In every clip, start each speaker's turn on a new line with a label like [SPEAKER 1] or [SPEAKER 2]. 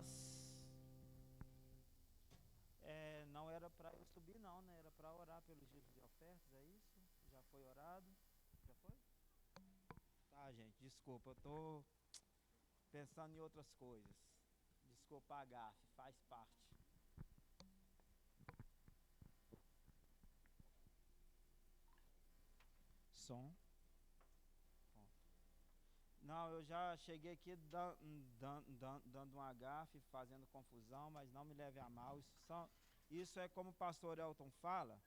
[SPEAKER 1] paz. Não era para eu subir não, né? Era para orar pelos dízimos de ofertas, é isso? Já foi orado? Já foi? Tá, gente, desculpa, eu tô pensando em outras coisas. Desculpa a gafe, faz parte. Som. Não, eu já cheguei aqui dando uma gafe, fazendo confusão, mas não me leve a mal. Isso é como o pastor Elton fala,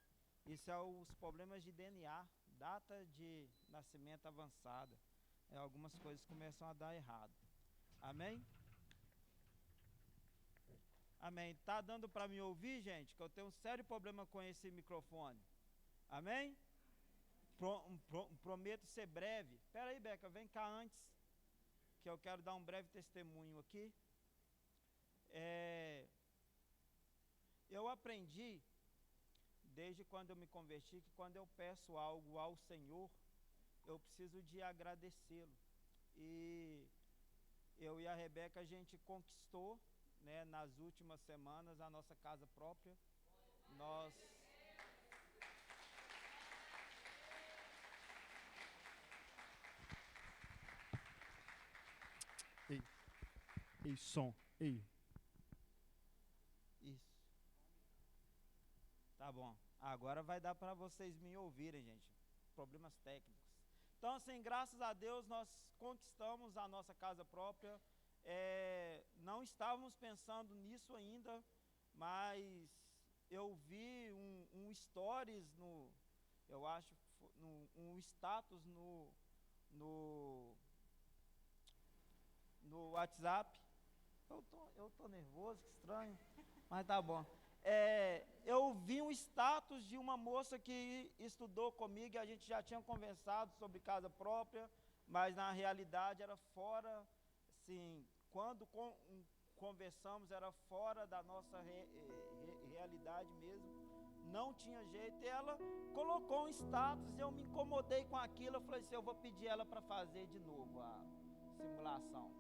[SPEAKER 1] isso é os problemas de DNA, data de nascimento avançada. Algumas coisas começam a dar errado. Amém? Amém. Tá dando para me ouvir, gente? Que eu tenho um sério problema com esse microfone. Amém? Prometo ser breve. Espera aí, Beca, vem cá antes, que eu quero dar um breve testemunho aqui. Eu aprendi, desde quando eu me converti, que quando eu peço algo ao Senhor, eu preciso de agradecê-lo. E eu e a Rebeca, a gente conquistou, né, nas últimas semanas, a nossa casa própria. Nós...
[SPEAKER 2] Ei, som, ei.
[SPEAKER 1] Isso. Tá bom. Agora vai dar para vocês me ouvirem, gente. Problemas técnicos. Então, assim, graças a Deus, nós conquistamos a nossa casa própria. Não estávamos pensando nisso ainda, mas eu vi um stories eu acho, um status no WhatsApp. Eu tô nervoso, que estranho, mas tá bom. Eu vi um status de uma moça que estudou comigo, e a gente já tinha conversado sobre casa própria, mas na realidade era fora, assim, quando conversamos era fora da nossa realidade mesmo, não tinha jeito, e ela colocou um status, e eu me incomodei com aquilo, eu falei assim, eu vou pedir ela para fazer de novo a simulação.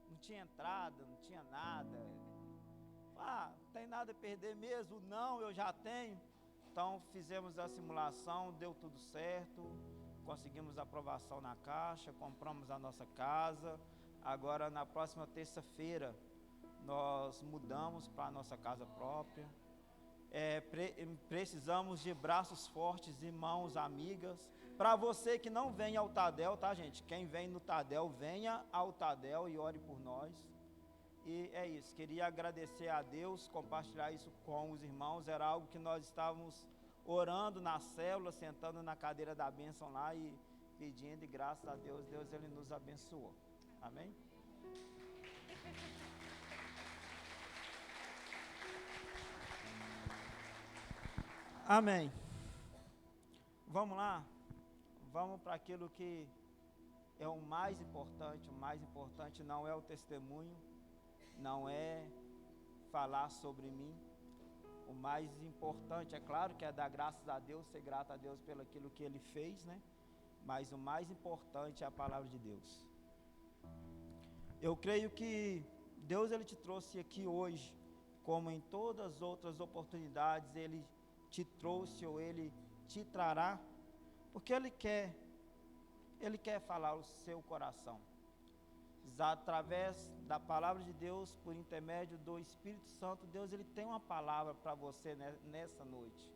[SPEAKER 1] Não tinha entrada, não tinha nada. Não tem nada a perder mesmo, não, eu já tenho. Então fizemos a simulação, deu tudo certo, conseguimos aprovação na Caixa, compramos a nossa casa. Agora na próxima terça-feira nós mudamos para a nossa casa própria. Precisamos de braços fortes e mãos amigas. Para você que não vem ao Tadel, tá, gente? Quem vem no Tadel, venha ao Tadel e ore por nós. E é isso, queria agradecer a Deus, compartilhar isso com os irmãos. Era algo que nós estávamos orando na célula, sentando na cadeira da bênção lá e pedindo, e graças a Deus, Ele nos abençoou. Amém? Amém. Vamos lá? Vamos para aquilo que é o mais importante. O mais importante não é o testemunho, não é falar sobre mim. O mais importante, é claro que é dar graças a Deus, ser grato a Deus pelo aquilo que Ele fez, né? Mas o mais importante é a palavra de Deus. Eu creio que Deus, Ele te trouxe aqui hoje, como em todas as outras oportunidades, Ele te trouxe ou Ele te trará, porque Ele quer falar ao seu coração. Através da palavra de Deus, por intermédio do Espírito Santo, Deus, Ele tem uma palavra para você nessa noite.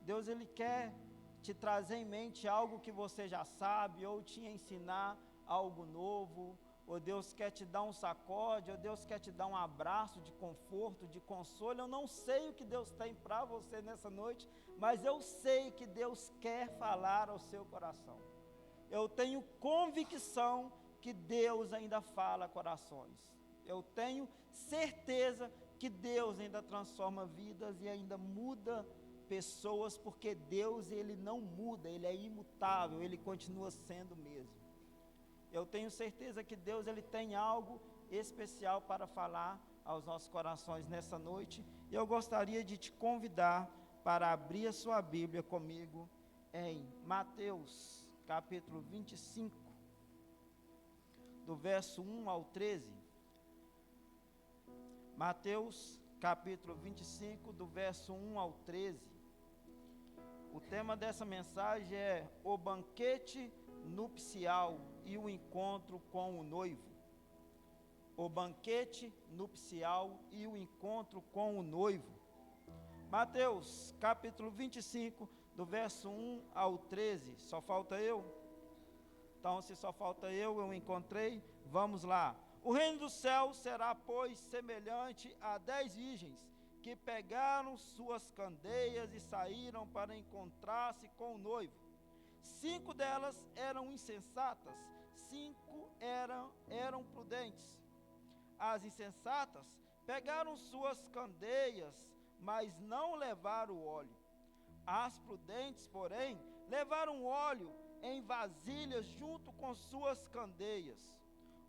[SPEAKER 1] Deus, Ele quer te trazer em mente algo que você já sabe, ou te ensinar algo novo, ou Deus quer te dar um sacode, ou Deus quer te dar um abraço de conforto, de consolo. Eu não sei o que Deus tem para você nessa noite, mas eu sei que Deus quer falar ao seu coração. Eu tenho convicção que Deus ainda fala corações. Eu tenho certeza que Deus ainda transforma vidas e ainda muda pessoas, porque Deus, Ele não muda, Ele é imutável, Ele continua sendo o mesmo. Eu tenho certeza que Deus, Ele tem algo especial para falar aos nossos corações nessa noite, e eu gostaria de te convidar para abrir a sua Bíblia comigo em Mateus capítulo 25, do verso 1 ao 13. Mateus capítulo 25, do verso 1 ao 13. O tema dessa mensagem é o banquete nupcial e o encontro com o noivo. O banquete nupcial e o encontro com o noivo. Mateus capítulo 25, do verso 1 ao 13. Só falta eu? Então, se só falta eu encontrei. Vamos lá. O reino do céu será, pois, semelhante a 10 virgens que pegaram suas candeias e saíram para encontrar-se com o noivo. 5 delas eram insensatas, 5 eram prudentes. As insensatas pegaram suas candeias, mas não levaram óleo. As prudentes, porém, levaram óleo em vasilhas junto com suas candeias.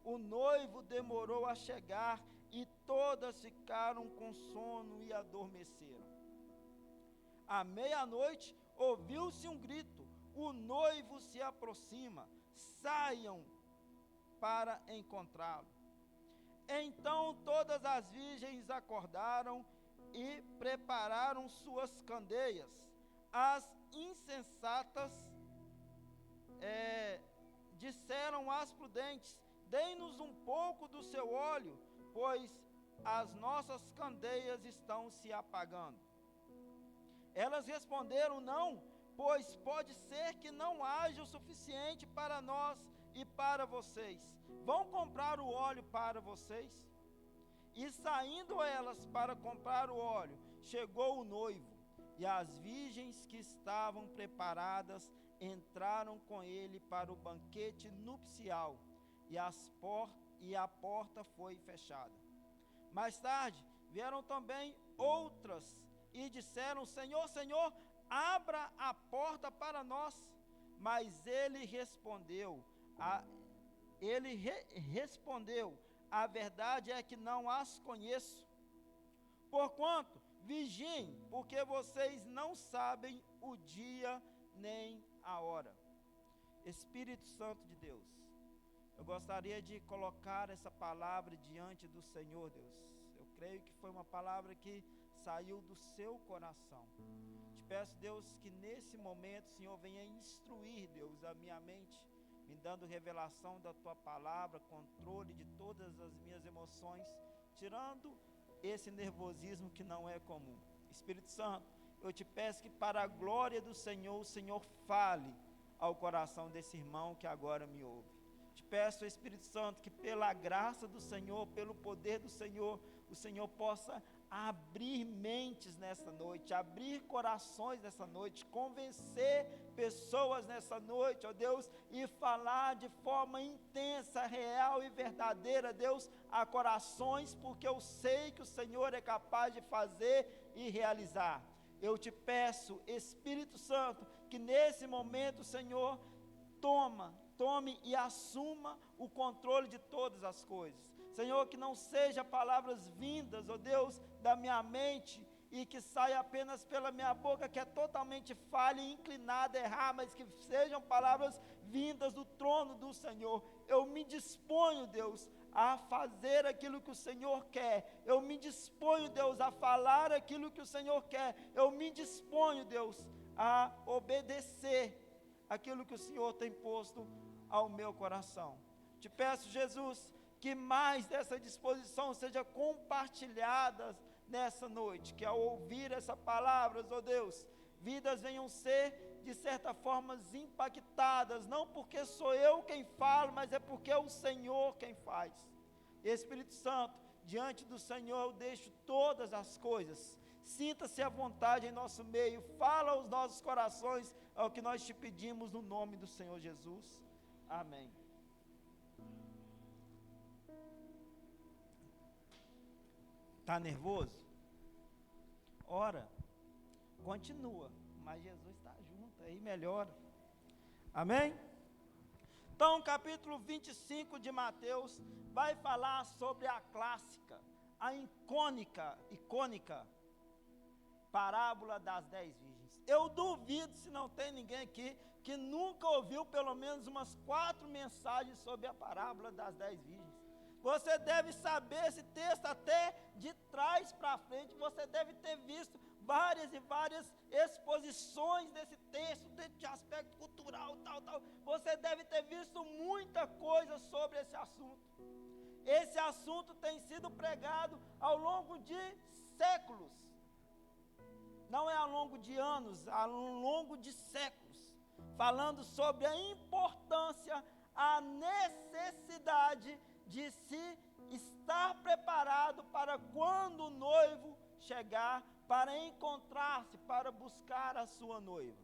[SPEAKER 1] O noivo demorou a chegar e todas ficaram com sono e adormeceram. À meia-noite ouviu-se um grito: o noivo se aproxima, saiam para encontrá-lo. Então todas as virgens acordaram e prepararam suas candeias. As insensatas disseram às prudentes: dê-nos um pouco do seu óleo, pois as nossas candeias estão se apagando. Elas responderam: não, pois pode ser que não haja o suficiente para nós e para vocês. Vão comprar o óleo para vocês? E saindo elas para comprar o óleo, chegou o noivo, e as virgens que estavam preparadas entraram com ele para o banquete nupcial, e a porta foi fechada. Mais tarde vieram também outras e disseram: Senhor, Senhor, abra a porta para nós. Mas ele respondeu: a verdade é que não as conheço. Porquanto, vigiem, porque vocês não sabem o dia nem a hora. Espírito Santo de Deus, eu gostaria de colocar essa palavra diante do Senhor, Deus. Eu creio que foi uma palavra que saiu do seu coração. Te peço, Deus, que nesse momento, Senhor, venha instruir, Deus, a minha mente, me dando revelação da tua palavra, controle de todas as minhas emoções, tirando esse nervosismo que não é comum. Espírito Santo, eu te peço que para a glória do Senhor, o Senhor fale ao coração desse irmão que agora me ouve. Te peço, Espírito Santo, que pela graça do Senhor, pelo poder do Senhor, o Senhor possa abrir mentes nessa noite, abrir corações nessa noite, convencer pessoas nessa noite, ó Deus, e falar de forma intensa, real e verdadeira, Deus, a corações, porque eu sei que o Senhor é capaz de fazer e realizar. Eu te peço, Espírito Santo, que nesse momento, Senhor, tome e assuma o controle de todas as coisas. Senhor, que não seja palavras vindas, ó Deus, da minha mente e que saia apenas pela minha boca, que é totalmente falha e inclinada a errar, mas que sejam palavras vindas do trono do Senhor. Eu me disponho, Deus, a fazer aquilo que o Senhor quer. Eu me disponho, Deus, a falar aquilo que o Senhor quer. Eu me disponho, Deus, a obedecer aquilo que o Senhor tem posto ao meu coração. Te peço, Jesus, que mais dessa disposição seja compartilhada nessa noite, que ao ouvir essa palavra, ó Deus, vidas venham ser, de certa forma, impactadas, não porque sou eu quem falo, mas é porque é o Senhor quem faz. Espírito Santo, diante do Senhor eu deixo todas as coisas. Sinta-se à vontade em nosso meio, fala aos nossos corações, é o que nós te pedimos no nome do Senhor Jesus. Amém. Está nervoso? Ora, continua, mas Jesus está junto, aí melhora. Amém? Então, capítulo 25 de Mateus vai falar sobre a clássica, a icônica parábola das 10 virgens. Eu duvido se não tem ninguém aqui que nunca ouviu pelo menos umas 4 mensagens sobre a parábola das 10 virgens. Você deve saber esse texto até de trás para frente. Você deve ter visto várias e várias exposições desse texto, de aspecto cultural, tal. Você deve ter visto muita coisa sobre esse assunto. Esse assunto tem sido pregado ao longo de séculos. Não é ao longo de anos, ao longo de séculos. Falando sobre a importância, a necessidade de se estar preparado para quando o noivo chegar, para encontrar-se, para buscar a sua noiva.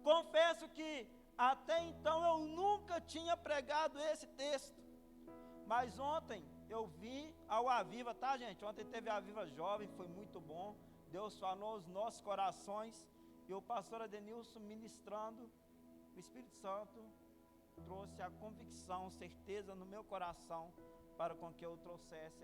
[SPEAKER 1] Confesso que até então eu nunca tinha pregado esse texto, mas ontem eu vi ao Aviva, tá, gente? Ontem teve a Aviva Jovem, foi muito bom. Deus falou aos nossos corações e o pastor Adenilson ministrando, o Espírito Santo trouxe a convicção, certeza no meu coração para com que eu trouxesse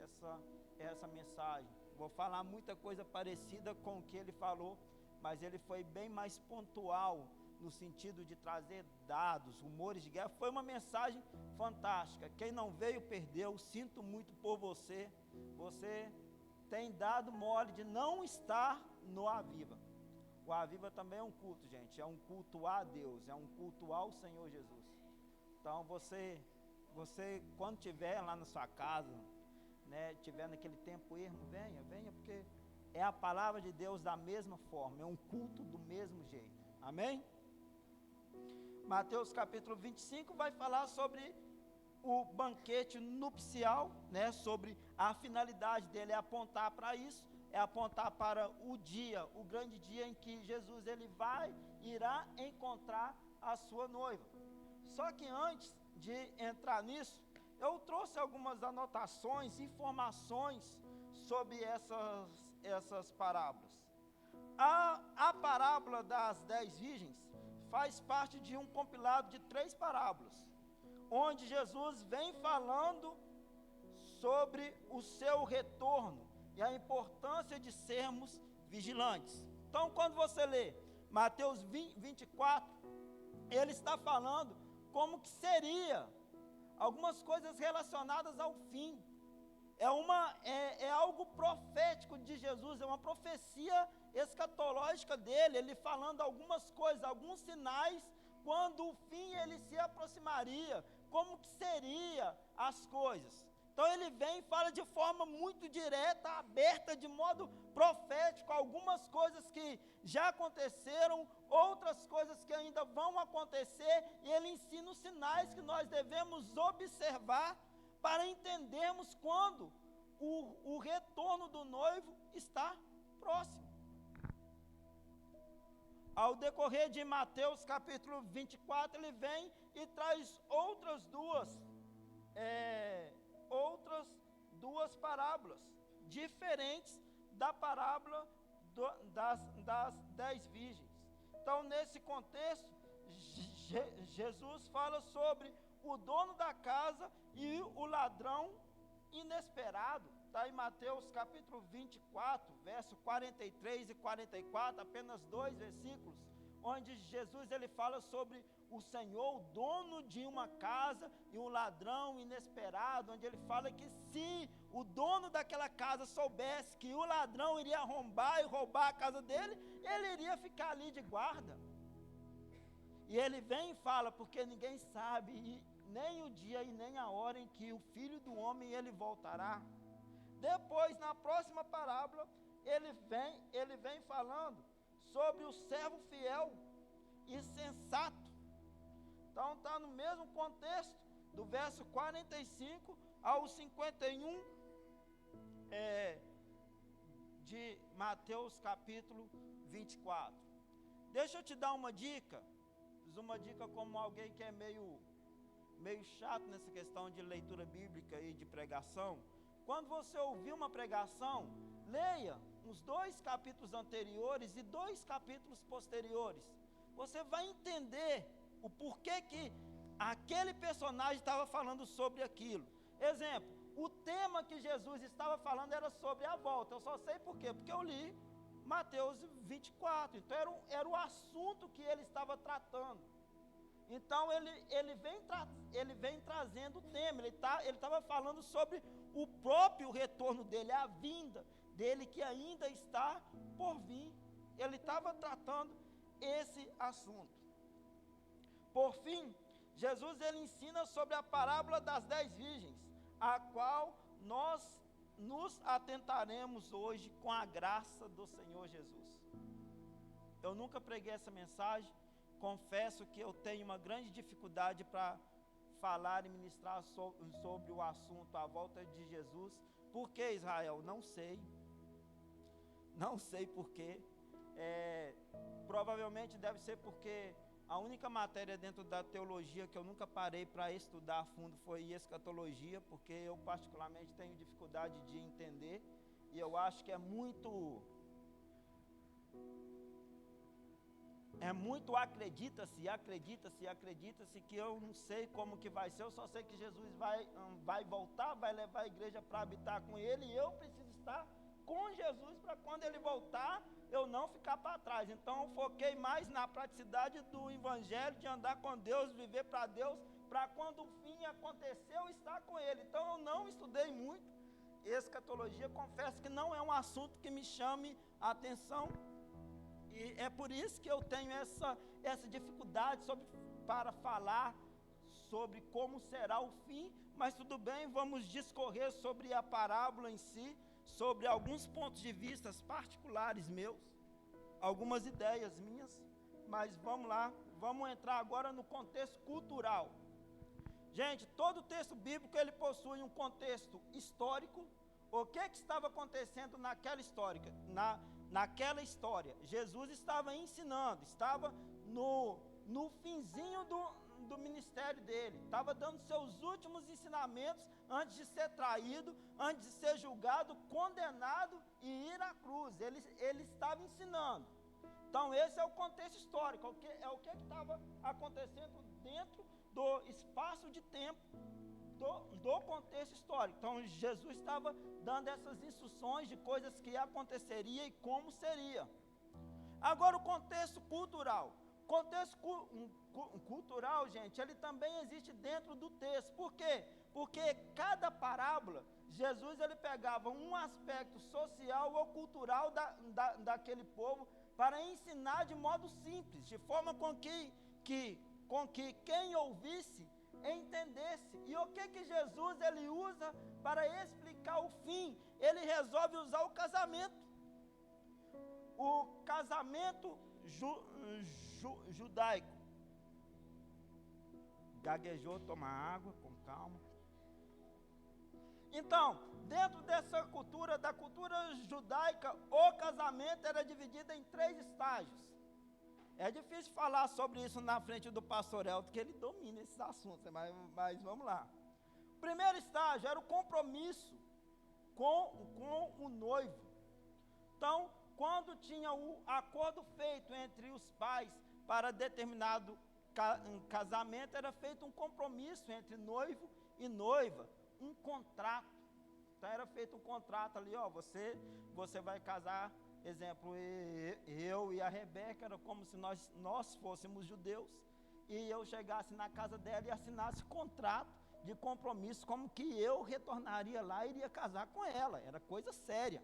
[SPEAKER 1] essa mensagem. Vou falar muita coisa parecida com o que ele falou, mas ele foi bem mais pontual no sentido de trazer dados, rumores de guerra. Foi uma mensagem fantástica. Quem não veio perdeu, sinto muito por você. Você tem dado mole de não estar no Aviva. O Aviva também é um culto, gente, é um culto a Deus, é um culto ao Senhor Jesus. Então você quando estiver lá na sua casa, né, tiver naquele tempo ermo, venha, porque é a palavra de Deus da mesma forma, é um culto do mesmo jeito, amém? Mateus capítulo 25 vai falar sobre o banquete nupcial, né, sobre a finalidade dele, é apontar para isso, é apontar para o dia, o grande dia em que Jesus irá encontrar a sua noiva. Só que antes de entrar nisso, eu trouxe algumas anotações, informações sobre essas parábolas. A parábola das 10 virgens faz parte de um compilado de 3 parábolas, onde Jesus vem falando sobre o seu retorno e a importância de sermos vigilantes. Então, quando você lê Mateus 24, ele está falando como que seria algumas coisas relacionadas ao fim. É algo profético de Jesus, é uma profecia escatológica dele, ele falando algumas coisas, alguns sinais, quando o fim ele se aproximaria, como que seria as coisas. Então ele vem e fala de forma muito direta, aberta, de modo profético, algumas coisas que já aconteceram, outras coisas que ainda vão acontecer, e ele ensina os sinais que nós devemos observar para entendermos quando o retorno do noivo está próximo. Ao decorrer de Mateus capítulo 24, ele vem e traz outras duas parábolas, diferentes da parábola das 10 virgens. Então, nesse contexto, Jesus fala sobre o dono da casa e o ladrão inesperado. Está em Mateus capítulo 24, verso 43 e 44, apenas 2 versículos, onde Jesus ele fala sobre o Senhor, o dono de uma casa, e um ladrão inesperado, onde ele fala que se o dono daquela casa soubesse que o ladrão iria arrombar e roubar a casa dele, ele iria ficar ali de guarda. E ele vem e fala, porque ninguém sabe nem o dia e nem a hora em que o Filho do Homem ele voltará. Depois, na próxima parábola, ele vem falando sobre o servo fiel e sensato. Então está no mesmo contexto, do verso 45 ao 51 de Mateus capítulo 24. Deixa eu te dar uma dica como alguém que é meio chato nessa questão de leitura bíblica e de pregação. Quando você ouvir uma pregação, leia os 2 capítulos anteriores e 2 capítulos posteriores. Você vai entender o porquê que aquele personagem estava falando sobre aquilo. Exemplo, o tema que Jesus estava falando era sobre a volta. Eu só sei por quê, porque eu li Mateus 24. Então era o assunto que ele estava tratando. Então ele vem trazendo o tema, ele estava falando sobre o próprio retorno dele, a vinda dele que ainda está por vir. Ele estava tratando esse assunto. Por fim, Jesus ele ensina sobre a parábola das 10 virgens, a qual nós nos atentaremos hoje com a graça do Senhor Jesus. Eu nunca preguei essa mensagem, confesso que eu tenho uma grande dificuldade para falar e ministrar sobre o assunto, a volta de Jesus. Por que, Israel? Não sei por quê. Provavelmente deve ser porque a única matéria dentro da teologia que eu nunca parei para estudar a fundo foi escatologia, porque eu particularmente tenho dificuldade de entender, e eu acho que é muito acredita-se que eu não sei como que vai ser, eu só sei que Jesus vai voltar, vai levar a igreja para habitar com ele, e eu preciso estar com Jesus para quando ele voltar, eu não ficar para trás. Então eu foquei mais na praticidade do evangelho, de andar com Deus, viver para Deus, para quando o fim acontecer, eu estar com ele. Então eu não estudei muito escatologia, confesso que não é um assunto que me chame a atenção, e é por isso que eu tenho essa dificuldade para falar sobre como será o fim, mas tudo bem, vamos discorrer sobre a parábola em si, sobre alguns pontos de vista particulares meus, algumas ideias minhas, mas vamos lá, vamos entrar agora no contexto cultural. Gente, todo texto bíblico ele possui um contexto histórico. O que estava acontecendo naquela história? Jesus estava ensinando, estava no finzinho do ministério dele, estava dando seus últimos ensinamentos antes de ser traído, antes de ser julgado, condenado e ir à cruz. Ele estava ensinando. Então esse é o contexto histórico, é o que estava acontecendo dentro do espaço de tempo do contexto histórico. Então Jesus estava dando essas instruções de coisas que aconteceria e como seria. Agora o contexto cultural. O contexto cultural, gente, ele também existe dentro do texto. Por quê? Porque cada parábola, Jesus ele pegava um aspecto social ou cultural daquele povo para ensinar de modo simples, de forma com que quem ouvisse entendesse. E o que Jesus ele usa para explicar o fim? Ele resolve usar o casamento. O casamento judaico. Gaguejou, toma água, com calma. Então, dentro dessa cultura, da cultura judaica, o casamento era dividido em 3 estágios. É difícil falar sobre isso na frente do pastor Elton, porque ele domina esses assuntos, mas vamos lá. O primeiro estágio era o compromisso com o noivo. Então, quando tinha o acordo feito entre os pais para determinado casamento, era feito um compromisso entre noivo e noiva, um contrato. Então era feito um contrato ali, ó, você vai casar, exemplo, eu e a Rebeca, era como se nós fôssemos judeus, e eu chegasse na casa dela e assinasse contrato de compromisso, como que eu retornaria lá e iria casar com ela, era coisa séria.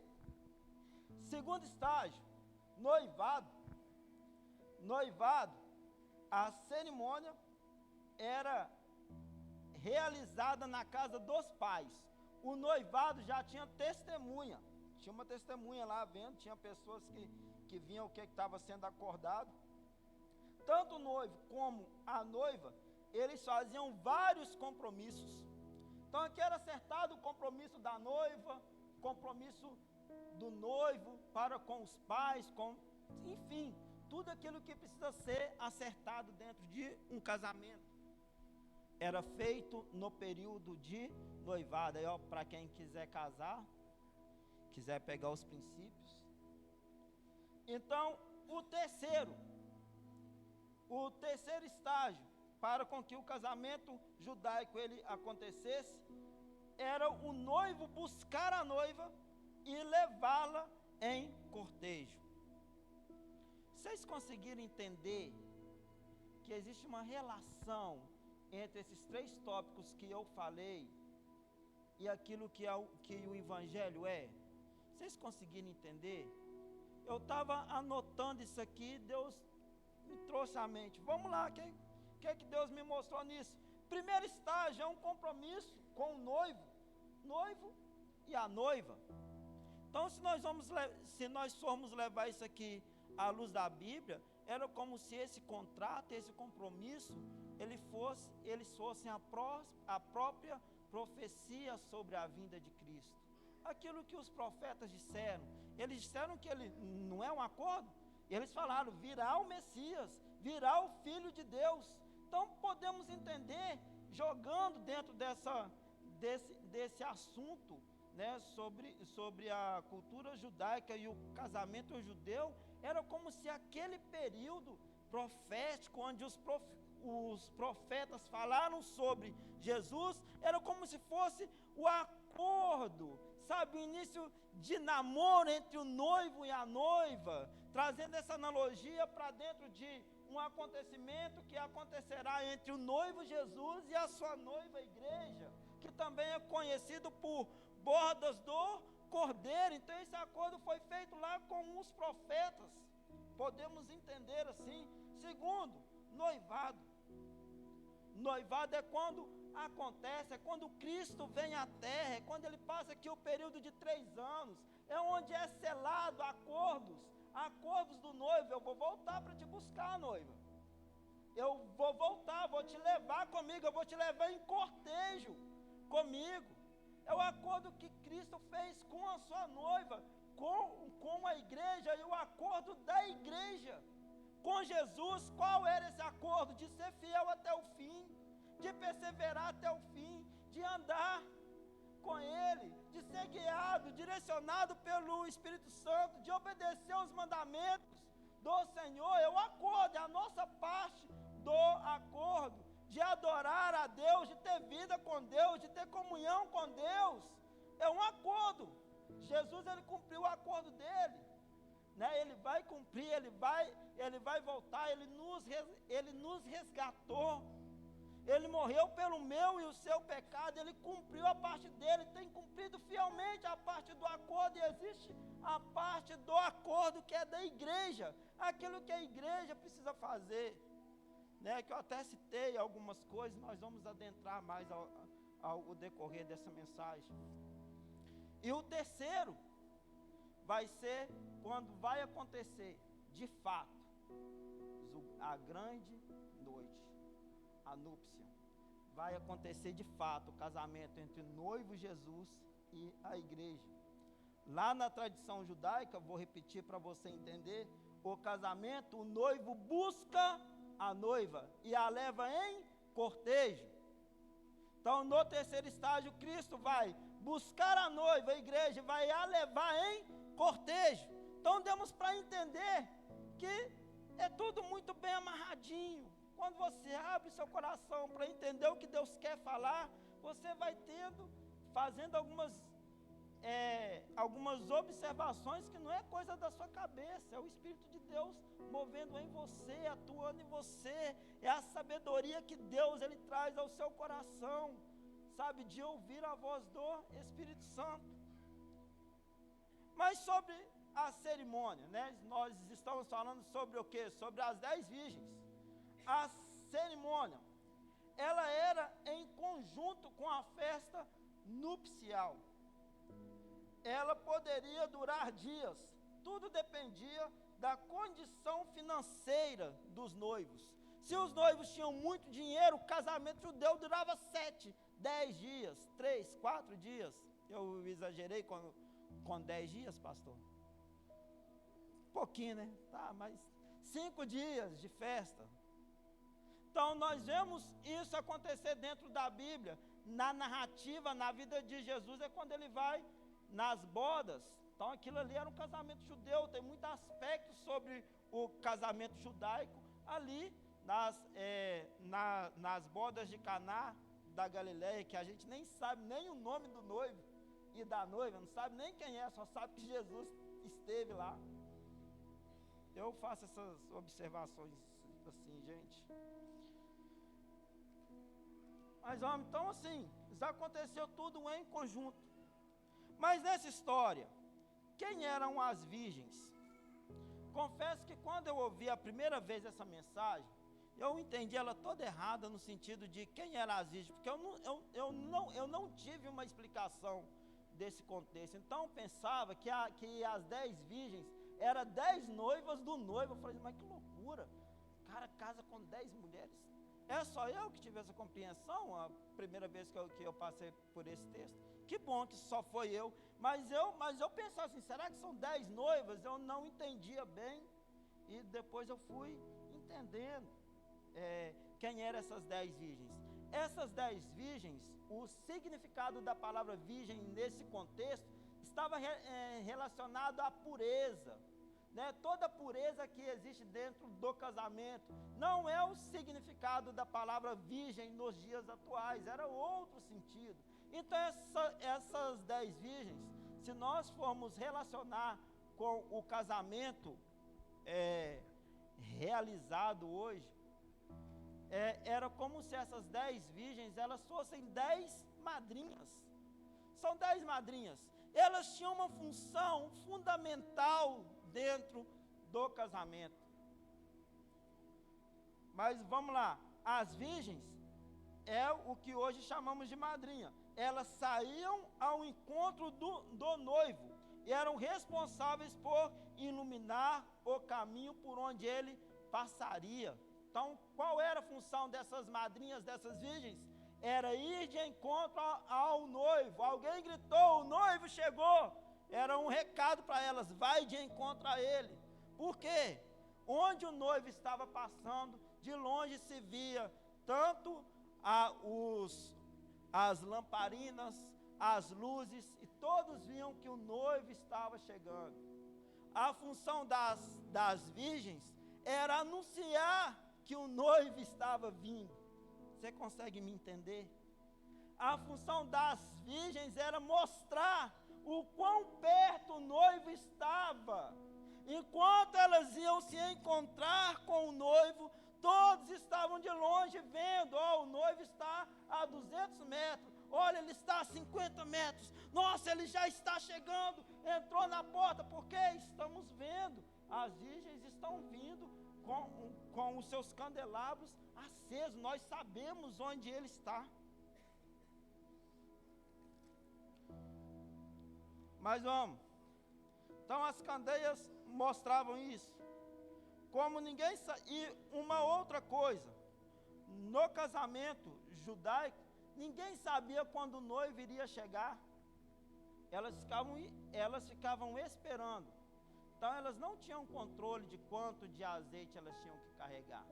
[SPEAKER 1] Segundo estágio, noivado, a cerimônia era realizada na casa dos pais. O noivado já tinha testemunha, tinha uma testemunha lá vendo, tinha pessoas que viam o que estava sendo acordado. Tanto o noivo como a noiva, eles faziam vários compromissos. Então aqui era acertado o compromisso da noiva, compromisso do noivo para com os pais, enfim, tudo aquilo que precisa ser acertado dentro de um casamento era feito no período de noivado. Aí, ó, para quem quiser casar, quiser pegar os princípios. Então, o terceiro estágio para com que o casamento judaico ele acontecesse era o noivo buscar a noiva e levá-la em cortejo. Vocês conseguiram entender que existe uma relação entre esses 3 tópicos que eu falei e aquilo que o Evangelho é? Vocês conseguiram entender? Eu estava anotando isso aqui, Deus me trouxe à mente. Vamos lá, o que Deus me mostrou nisso? Primeiro estágio é um compromisso com o noivo e a noiva. Então, se nós formos levar isso aqui à luz da Bíblia, era como se esse contrato, esse compromisso, eles fossem a própria profecia sobre a vinda de Cristo. Aquilo que os profetas disseram, eles disseram que ele não é um acordo, eles falaram, virá o Messias, virá o Filho de Deus. Então podemos entender, jogando dentro desse assunto, né, sobre a cultura judaica e o casamento judeu, era como se aquele período profético, onde os profetas falaram sobre Jesus, era como se fosse o acordo, sabe, o início de namoro entre o noivo e a noiva, trazendo essa analogia para dentro de um acontecimento que acontecerá entre o noivo Jesus e a sua noiva igreja, que também é conhecido por bordas do Cordeiro. Então esse acordo foi feito lá com os profetas, podemos entender assim. Segundo, noivado. Noivado é quando acontece, é quando Cristo vem à terra, é quando ele passa aqui o período de 3 anos, é onde é selado acordos do noivo. Eu vou voltar para te buscar, noiva, eu vou voltar, vou te levar comigo, eu vou te levar em cortejo comigo. É o acordo que Cristo fez com a sua noiva, com a igreja, e o acordo da igreja com Jesus. Qual era esse acordo? De ser fiel até o fim, de perseverar até o fim, de andar com Ele, de ser guiado, direcionado pelo Espírito Santo, de obedecer os mandamentos do Senhor. É o acordo, é a nossa parte do acordo, de adorar a Deus, de ter vida com Deus, de ter comunhão com Deus. É um acordo. Jesus, ele cumpriu o acordo dele, né? Ele vai cumprir, ele vai voltar, ele nos resgatou, ele morreu pelo meu e o seu pecado, ele cumpriu a parte dele, tem cumprido fielmente a parte do acordo. E existe a parte do acordo que é da igreja, aquilo que a igreja precisa fazer, né? Que eu até citei algumas coisas, nós vamos adentrar mais ao decorrer dessa mensagem. E o terceiro vai ser quando vai acontecer, de fato, a grande noite, a núpcia. Vai acontecer de fato o casamento entre o noivo Jesus e a igreja. Lá na tradição judaica, vou repetir para você entender, o casamento, o noivo busca a noiva e a leva em cortejo. Então, no terceiro estágio, Cristo vai buscar a noiva, a igreja vai a levar em cortejo. Então, demos para entender que é tudo muito bem amarradinho. Quando você abre seu coração para entender o que Deus quer falar, você vai fazendo algumas observações que não é coisa da sua cabeça, é o Espírito de Deus movendo em você, atuando em você, é a sabedoria que Deus ele traz ao seu coração, sabe, de ouvir a voz do Espírito Santo. Mas sobre a cerimônia, né? Nós estamos falando sobre o quê? Sobre as 10 virgens. A cerimônia, ela era em conjunto com a festa nupcial. Ela poderia durar dias, tudo dependia da condição financeira dos noivos. Se os noivos tinham muito dinheiro, o casamento judeu durava 7, 10 dias, 3, 4 dias. Eu exagerei com 10 dias, pastor? Pouquinho, né? Tá, mas 5 dias de festa. Então nós vemos isso acontecer dentro da Bíblia, na narrativa, na vida de Jesus, é quando ele vai nas bodas. Então aquilo ali era um casamento judeu, tem muitos aspectos sobre o casamento judaico ali, nas bodas de Caná da Galileia, que a gente nem sabe nem o nome do noivo e da noiva, não sabe nem quem é, só sabe que Jesus esteve lá. Eu faço essas observações assim, gente. Mas, homem, então assim, já aconteceu tudo em conjunto. Mas nessa história, quem eram as virgens? Confesso que quando eu ouvi a primeira vez essa mensagem, eu entendi ela toda errada no sentido de quem eram as virgens, porque eu não tive uma explicação desse contexto. Então eu pensava que as 10 virgens eram 10 noivas do noivo. Eu falei, mas que loucura, o cara casa com 10 mulheres. É só eu que tive essa compreensão a primeira vez que eu passei por esse texto. Que bom que só foi eu, mas eu pensava assim, será que são 10 noivas? Eu não entendia bem, e depois eu fui entendendo quem eram essas 10 virgens. Essas 10 virgens, o significado da palavra virgem nesse contexto estava relacionado à pureza, né? Toda pureza que existe dentro do casamento. Não é o significado da palavra virgem nos dias atuais, era outro sentido. Então essas 10 virgens, se nós formos relacionar com o casamento realizado hoje, era como se essas 10 virgens, elas fossem 10 madrinhas. São 10 madrinhas. Elas tinham uma função fundamental dentro do casamento. Mas vamos lá, as virgens é o que hoje chamamos de madrinha. Elas saíam ao encontro do noivo e eram responsáveis por iluminar o caminho por onde ele passaria. Então, qual era a função dessas madrinhas, dessas virgens? Era ir de encontro ao noivo. Alguém gritou, o noivo chegou. Era um recado para elas, vai de encontro a ele. Por quê? Onde o noivo estava passando, de longe se via tanto as lamparinas, as luzes, e todos viam que o noivo estava chegando. A função das virgens era anunciar que o noivo estava vindo. Você consegue me entender? A função das virgens era mostrar o quão perto o noivo estava. Enquanto elas iam se encontrar com o noivo, todos estavam de longe vendo, o noivo está a 200 metros, olha, ele está a 50 metros, nossa, ele já está chegando, entrou na porta, porque estamos vendo, as virgens estão vindo com os seus candelabros acesos, nós sabemos onde ele está. Mas vamos, então as candeias mostravam isso, como ninguém e uma outra coisa, no casamento judaico, ninguém sabia quando o noivo iria chegar, elas ficavam esperando, então elas não tinham controle de quanto de azeite elas tinham que carregar,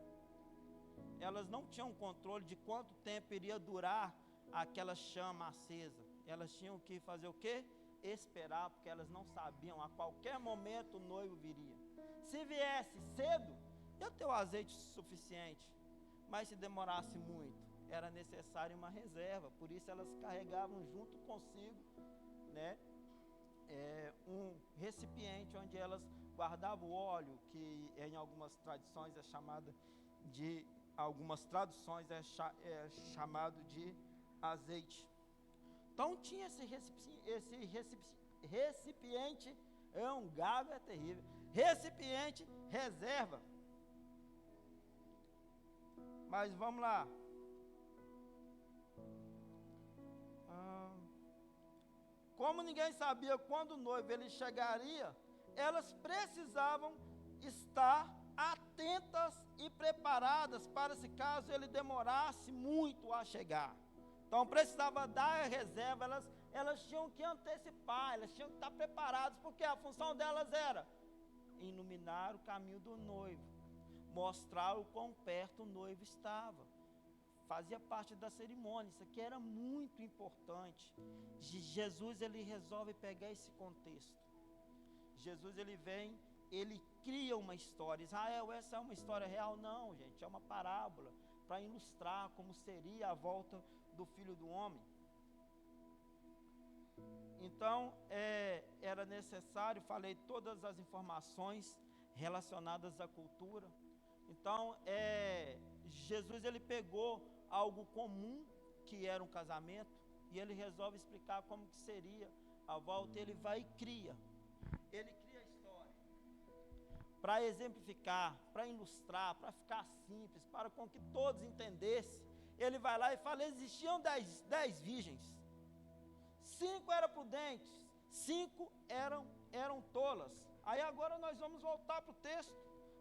[SPEAKER 1] elas não tinham controle de quanto tempo iria durar aquela chama acesa, elas tinham que fazer o quê? Esperar, porque elas não sabiam, a qualquer momento o noivo viria. Se viesse cedo, ia ter o azeite suficiente, mas se demorasse muito, era necessário uma reserva, por isso elas carregavam junto consigo, né, um recipiente onde elas guardavam o óleo, que em algumas tradições é chamado de, algumas traduções é chamado de azeite. Então tinha esse recipiente, um gado é terrível, recipiente reserva. Mas vamos lá. Como ninguém sabia quando o noivo ele chegaria, elas precisavam estar atentas e preparadas para se caso ele demorasse muito a chegar. Então precisava dar a reserva, elas tinham que antecipar, elas tinham que estar preparadas, porque a função delas era iluminar o caminho do noivo, mostrar o quão perto o noivo estava, fazia parte da cerimônia, isso aqui era muito importante. Jesus ele resolve pegar esse contexto, Jesus ele vem, ele cria uma história. Israel, essa é uma história real? Não, gente, é uma parábola, para ilustrar como seria a volta do Filho do Homem. Então, era necessário, falei todas as informações relacionadas à cultura, Então, Jesus ele pegou algo comum, que era um casamento, e ele resolve explicar como que seria a volta. Ele vai e cria a história, para exemplificar, para ilustrar, para ficar simples, para com que todos entendessem. Ele vai lá e fala: existiam 10 virgens, 5 eram prudentes, 5 eram tolas. Aí agora nós vamos voltar para o texto,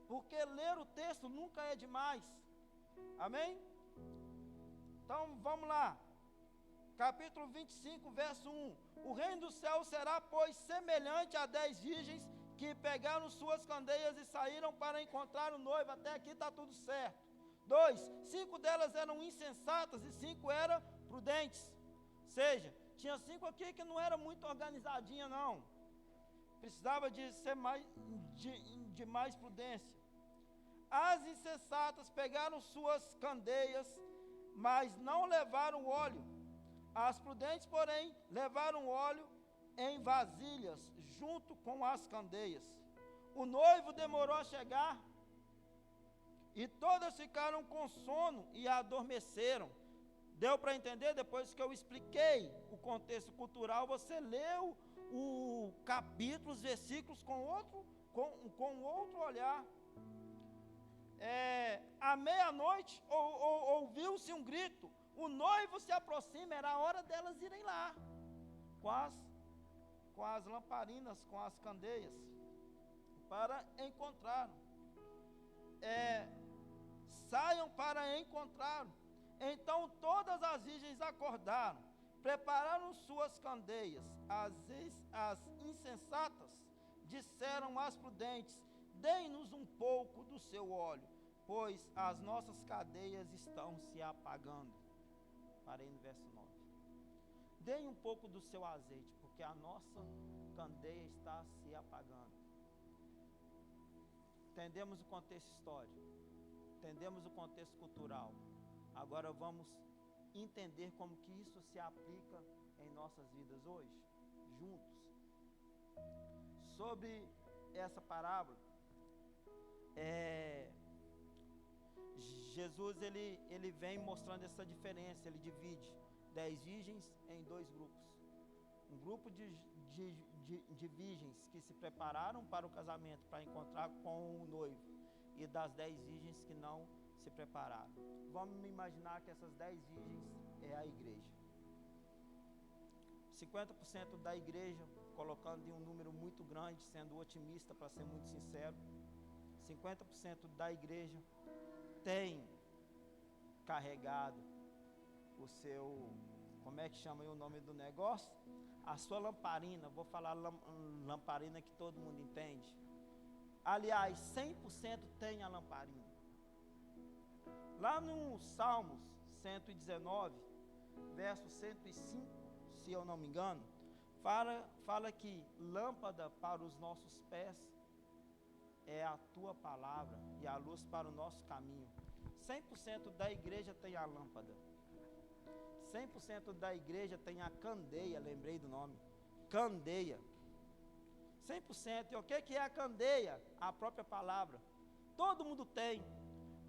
[SPEAKER 1] porque ler o texto nunca é demais. Amém? Então vamos lá, capítulo 25, verso 1. O reino do céu será, pois, semelhante a 10 virgens que pegaram suas candeias e saíram para encontrar o noivo. Até aqui está tudo certo. 2, 5 delas eram insensatas e 5 eram prudentes. Ou seja, tinha 5 aqui que não era muito organizadinha não, precisava de ser de mais prudência. As insensatas pegaram suas candeias, mas não levaram óleo. As prudentes, porém, levaram óleo em vasilhas, junto com as candeias. O noivo demorou a chegar, e todas ficaram com sono e adormeceram. Deu para entender? Depois que eu expliquei o contexto cultural, você leu o capítulo, os versículos com outro olhar. À meia-noite ouviu-se um grito: o noivo se aproxima. Era a hora delas irem lá, com as lamparinas, com as candeias, para encontrá-lo. Saiam para encontrá-lo. Então todas as virgens acordaram, prepararam suas candeias. As insensatas disseram às prudentes: deem-nos um pouco do seu óleo, pois as nossas candeias estão se apagando. Parei no verso 9. Deem um pouco do seu azeite, porque a nossa candeia está se apagando. Entendemos o contexto histórico, entendemos o contexto cultural. Agora vamos entender como que isso se aplica em nossas vidas hoje, juntos. Sobre essa parábola, Jesus ele vem mostrando essa diferença. Ele divide 10 virgens em 2 grupos. Um grupo de virgens que se prepararam para o casamento, para encontrar com o noivo, e das 10 virgens que não se prepararam. Vamos imaginar que essas 10 virgens é a igreja. 50% da igreja, colocando em um número muito grande, sendo otimista para ser muito sincero, 50% da igreja tem carregado o seu, como é que chama aí o nome do negócio? A sua lamparina. Vou falar lamparina que todo mundo entende. Aliás, 100% tem a lamparina. Lá no Salmos 119, verso 105, se eu não me engano, fala que lâmpada para os nossos pés é a tua palavra e a luz para o nosso caminho. 100% da igreja tem a lâmpada. 100% da igreja tem a candeia, lembrei do nome, candeia. 100%, e o que é a candeia? A própria palavra. Todo mundo tem.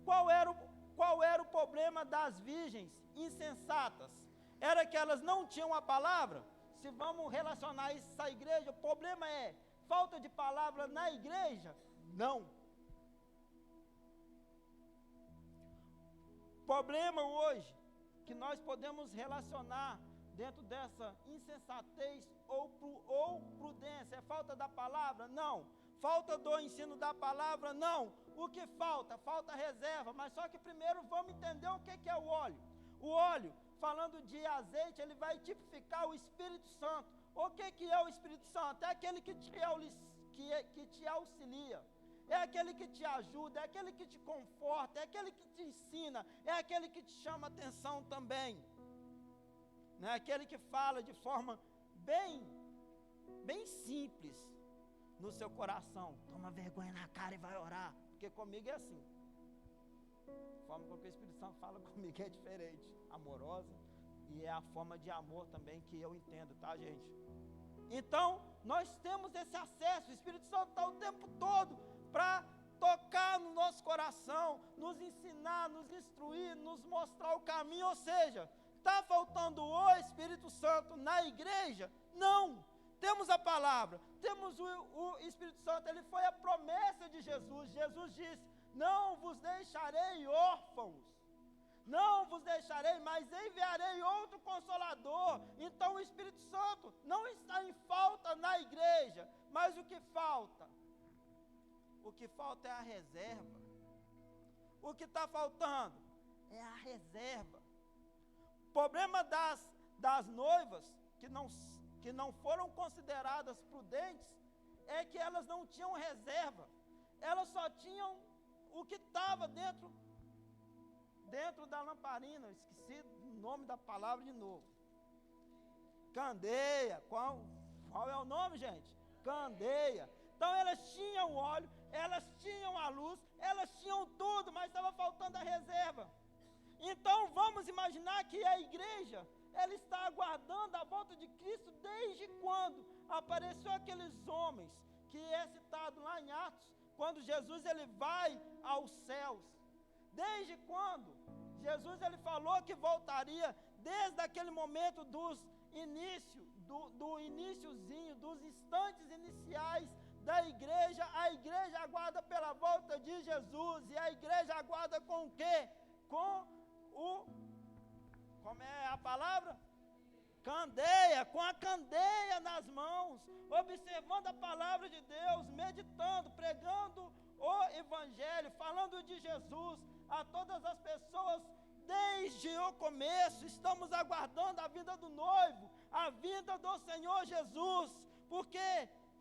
[SPEAKER 1] Qual era o problema das virgens insensatas? Era que elas não tinham a palavra? Se vamos relacionar isso à igreja, o problema é falta de palavra na igreja? Não. Problema hoje, que nós podemos relacionar dentro dessa insensatez ou prudência, é falta da palavra? Não. Falta do ensino da palavra? Não. O que falta? Falta reserva. Mas só que primeiro vamos entender o que é o óleo. O óleo, falando de azeite, ele vai tipificar o Espírito Santo. O que é o Espírito Santo? É aquele que te auxilia, é aquele que te ajuda, é aquele que te conforta, é aquele que te ensina, é aquele que te chama atenção também, né? Aquele que fala de forma bem simples no seu coração. Toma vergonha na cara e vai orar, porque comigo é assim. A forma com que o Espírito Santo fala comigo é diferente, amorosa, e é a forma de amor também que eu entendo, tá, gente? Então, nós temos esse acesso. O Espírito Santo está o tempo todo para tocar no nosso coração, nos ensinar, nos instruir, nos mostrar o caminho. Ou seja, está faltando o Espírito Santo na igreja? Não. Temos a palavra, temos o Espírito Santo, ele foi a promessa de Jesus. Jesus disse: não vos deixarei órfãos, não vos deixarei, mas enviarei outro Consolador. Então o Espírito Santo não está em falta na igreja, mas o que falta? O que falta é a reserva. O que está faltando é a reserva. O problema das noivas que não foram consideradas prudentes é que elas não tinham reserva. Elas só tinham o que estava dentro da lamparina. Eu esqueci o nome da palavra de novo. Candeia. Qual é o nome, gente? Candeia. Então elas tinham óleo, elas tinham a luz, elas tinham tudo, mas estava faltando a reserva. Então vamos imaginar que a igreja, ela está aguardando a volta de Cristo desde quando apareceu aqueles homens, que é citado lá em Atos, quando Jesus ele vai aos céus. Desde quando Jesus ele falou que voltaria, desde aquele momento dos inícios, do iniciozinho, dos instantes iniciais da igreja, a igreja aguarda pela volta de Jesus. E a igreja aguarda com o quê? Como é a palavra? Candeia, com a candeia nas mãos, observando a palavra de Deus, meditando, pregando o evangelho, falando de Jesus a todas as pessoas. Desde o começo estamos aguardando a vinda do noivo, a vinda do Senhor Jesus, porque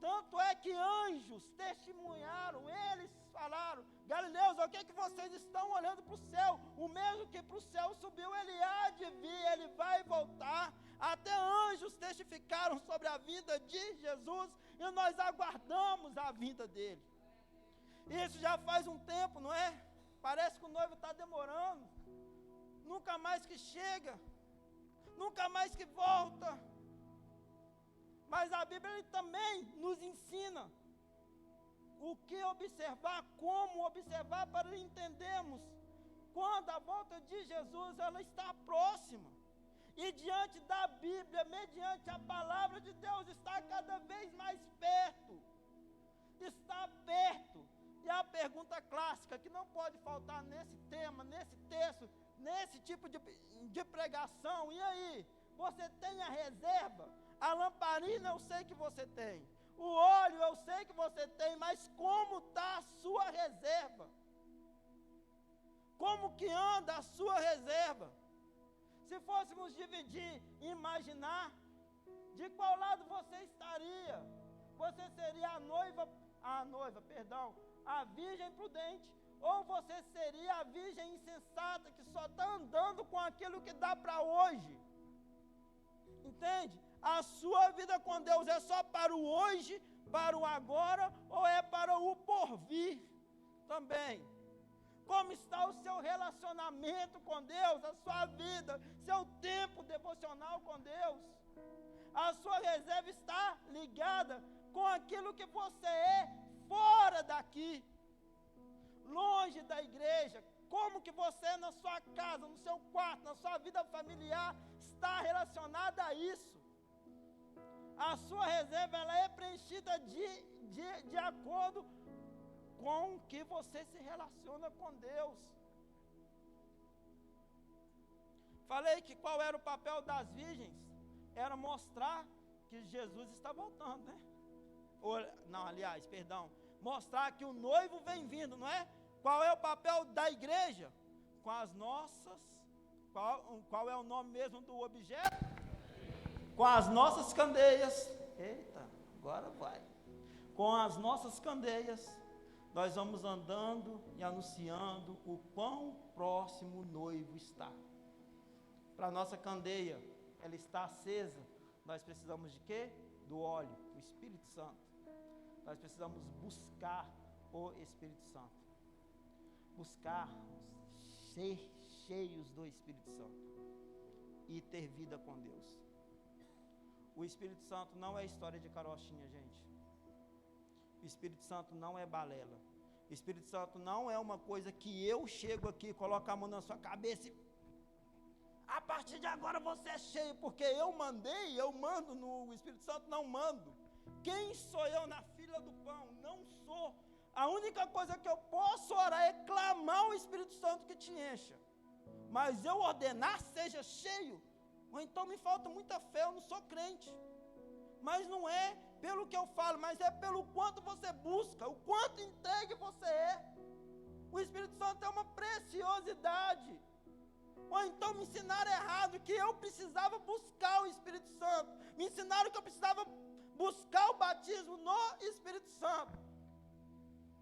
[SPEAKER 1] tanto é que anjos testemunharam, eles falaram: Galileus, o que é que vocês estão olhando para o céu? O mesmo que para o céu subiu, ele há de vir, ele vai voltar. Até anjos testificaram sobre a vinda de Jesus, e nós aguardamos a vinda dele. Isso já faz um tempo, não é? Parece que o noivo está demorando, nunca mais que chega, nunca mais que volta. Mas a Bíblia ele também nos ensina o que observar, como observar, para entendermos quando a volta de Jesus ela está próxima. E diante da Bíblia, mediante a palavra de Deus, está cada vez mais perto. Está perto. E a pergunta clássica que não pode faltar nesse tema, nesse texto, nesse tipo de pregação: e aí? Você tem a reserva? A lamparina eu sei que você tem, o óleo eu sei que você tem, mas como está a sua reserva? Como que anda a sua reserva? Se fôssemos dividir, imaginar, de qual lado você estaria? Você seria a virgem prudente, ou você seria a virgem insensata que só está andando com aquilo que dá para hoje? Entende? A sua vida com Deus é só para o hoje, para o agora, ou é para o porvir também? Como está o seu relacionamento com Deus, a sua vida, seu tempo devocional com Deus? A sua reserva está ligada com aquilo que você é fora daqui, longe da igreja. Como que você na sua casa, no seu quarto, na sua vida familiar, está relacionada a isso? A sua reserva ela é preenchida de acordo com que você se relaciona com Deus. Falei que qual era o papel das virgens? Era mostrar que Jesus está voltando, né? Mostrar que o noivo vem vindo, não é? Qual é o papel da igreja? Com as nossas, qual é o nome mesmo do objeto? Com as nossas candeias. Eita, agora vai. Com as nossas candeias, nós vamos andando e anunciando o quão próximo o noivo está. Para a nossa candeia, ela está acesa, nós precisamos de quê? Do óleo, o Espírito Santo. Nós precisamos buscar o Espírito Santo. Buscarmos ser cheios do Espírito Santo e ter vida com Deus. O Espírito Santo não é história de carochinha, gente. O Espírito Santo não é balela. Espírito Santo não é uma coisa que eu chego aqui, coloco a mão na sua cabeça e a partir de agora você é cheio, porque eu mandei, eu mando. No Espírito Santo não mando. Quem sou eu na fila do pão? Não sou. A única coisa que eu posso orar é clamar o Espírito Santo que te encha. Mas eu ordenar, seja cheio. Ou então me falta muita fé, eu não sou crente. Mas não é pelo que eu falo, mas é pelo quanto você busca, o quanto entregue você é. O Espírito Santo é uma preciosidade. Ou então me ensinaram errado, que eu precisava buscar o Espírito Santo. Me ensinaram que eu precisava buscar o batismo no Espírito Santo.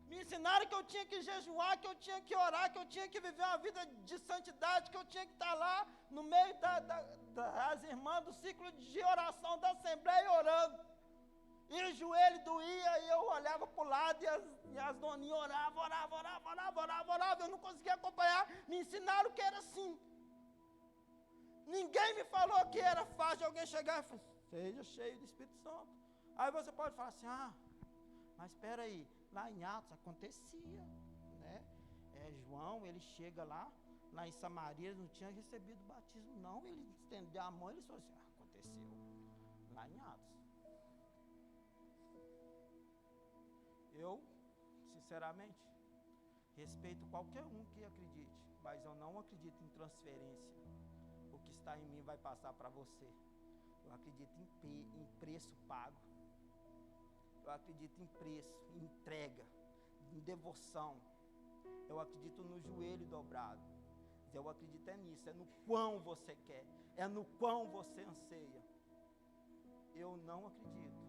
[SPEAKER 1] Me ensinaram que eu tinha que jejuar, que eu tinha que orar, que eu tinha que viver uma vida de santidade, que eu tinha que estar lá no meio das irmãs do ciclo de oração da Assembleia orando. E o joelho doía e eu olhava para o lado e as doninhas oravam, eu não conseguia acompanhar. Me ensinaram que era assim. Ninguém me falou que era fácil alguém chegar e falar, seja cheio do Espírito Santo. Aí você pode falar assim, mas espera aí, lá em Atos acontecia, né? João, ele chega lá em Samaria, ele não tinha recebido o batismo não, ele estendeu a mão e ele falou assim, aconteceu, lá em Atos. Eu, sinceramente, respeito qualquer um que acredite, mas eu não acredito em transferência. O que está em mim vai passar para você. Eu acredito em preço pago. Eu acredito em preço, em entrega, em devoção. Eu acredito no joelho dobrado. Eu acredito nisso, é no quão você quer, é no quão você anseia. Eu não acredito.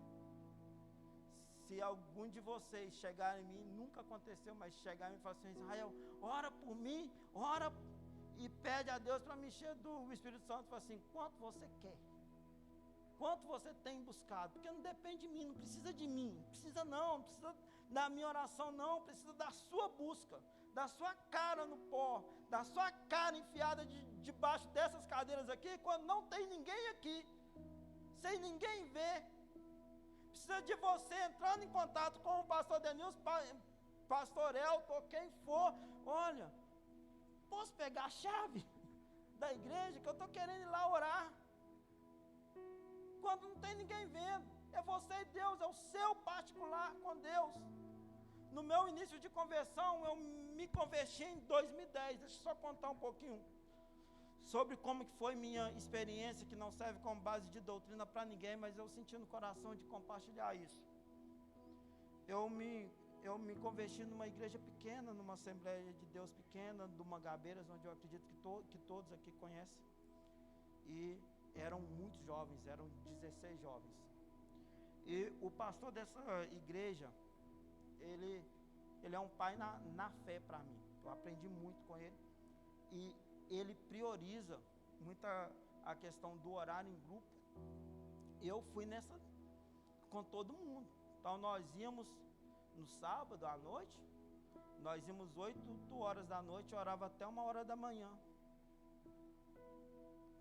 [SPEAKER 1] Se algum de vocês chegar em mim, nunca aconteceu, mas chegar em mim e falar assim, Israel, ora por mim, ora e pede a Deus para me encher do Espírito Santo, fala assim, quanto você quer? Quanto você tem buscado? Porque não depende de mim, não precisa de mim, não precisa da minha oração não, precisa da sua busca, da sua cara no pó, da sua cara enfiada debaixo dessas cadeiras aqui, quando não tem ninguém aqui, sem ninguém ver. Precisa de você entrando em contato com o pastor Denilson, pastor Elton, quem for, olha, posso pegar a chave da igreja que eu estou querendo ir lá orar? Quando não tem ninguém vendo, é você e Deus, é o seu particular com Deus. No meu início de conversão, eu me converti em 2010, deixa eu só contar um pouquinho sobre como que foi minha experiência, que não serve como base de doutrina para ninguém, mas eu senti no coração de compartilhar isso. Eu me converti numa igreja pequena, numa Assembleia de Deus pequena, do Mangabeiras, onde eu acredito que todos aqui conhecem. E eram muitos jovens, eram 16 jovens. E o pastor dessa igreja, ele é um pai na fé para mim. Eu aprendi muito com ele. E ele prioriza muito a questão do horário em grupo. Eu fui nessa com todo mundo. Então nós íamos no sábado à noite, nós íamos 8 horas da noite, orava até 1h da manhã.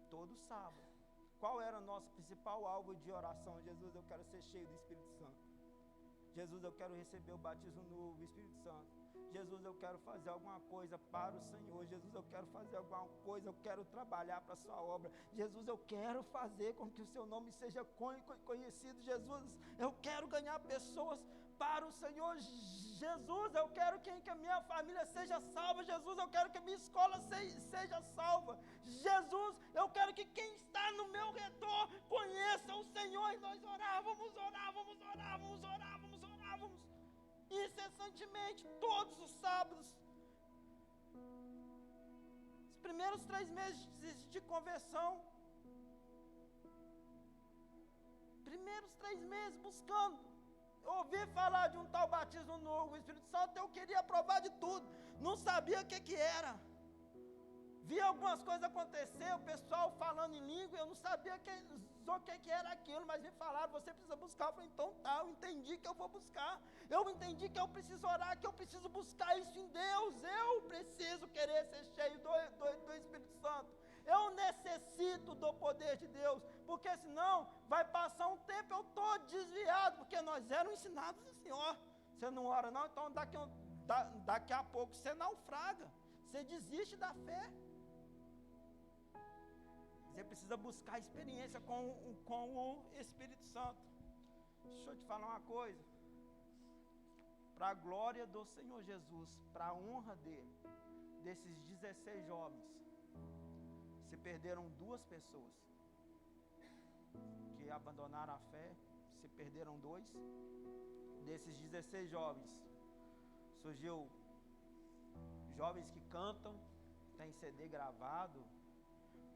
[SPEAKER 1] Todo sábado. Qual era o nosso principal alvo de oração? Jesus, eu quero ser cheio do Espírito Santo. Jesus, eu quero receber o batismo no Espírito Santo. Jesus, eu quero fazer alguma coisa para o Senhor. Jesus, eu quero fazer alguma coisa, eu quero trabalhar para a sua obra. Jesus, eu quero fazer com que o seu nome seja conhecido. Jesus, eu quero ganhar pessoas para o Senhor. Jesus, eu quero que a minha família seja salva. Jesus, eu quero que a minha escola seja salva. Jesus, eu quero que quem está no meu redor conheça o Senhor. E nós orávamos incessantemente, todos os sábados. Os primeiros 3 meses de conversão, primeiros 3 meses buscando. Eu ouvi falar de um tal batismo no Espírito Santo, eu queria provar de tudo, não sabia o que era. Vi algumas coisas acontecer, o pessoal falando em língua, eu não sabia o que era aquilo, mas me falaram, você precisa buscar. Eu falei, então tá, eu entendi que eu vou buscar, eu entendi que eu preciso orar, que eu preciso buscar isso em Deus, eu preciso querer ser cheio do Espírito Santo, eu necessito do poder de Deus, porque senão vai passar um tempo, eu estou desviado, porque nós éramos ensinados assim, ó, você não ora não, então daqui a pouco você naufraga, você desiste da fé. Você precisa buscar experiência com o Espírito Santo. Deixa eu te falar uma coisa. Para a glória do Senhor Jesus, para a honra dele, desses 16 jovens, se perderam 2 pessoas que abandonaram a fé, se perderam 2. Desses 16 jovens, surgiu jovens que cantam, tem CD gravado,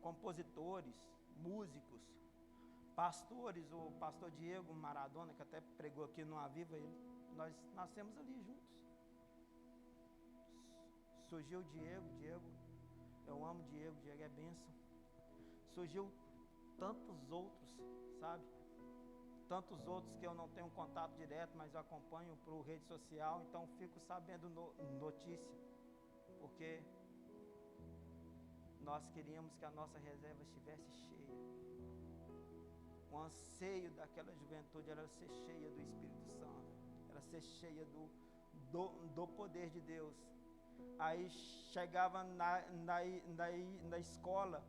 [SPEAKER 1] compositores, músicos, pastores, o pastor Diego Maradona, que até pregou aqui no Aviva, nós nascemos ali juntos. Surgiu o Diego, eu amo Diego é bênção. Surgiu tantos outros, sabe? Tantos outros que eu não tenho contato direto, mas eu acompanho por rede social, então fico sabendo notícia, porque nós queríamos que a nossa reserva estivesse cheia. O anseio daquela juventude era ser cheia do Espírito Santo, era ser cheia do poder de Deus. Aí chegava na escola,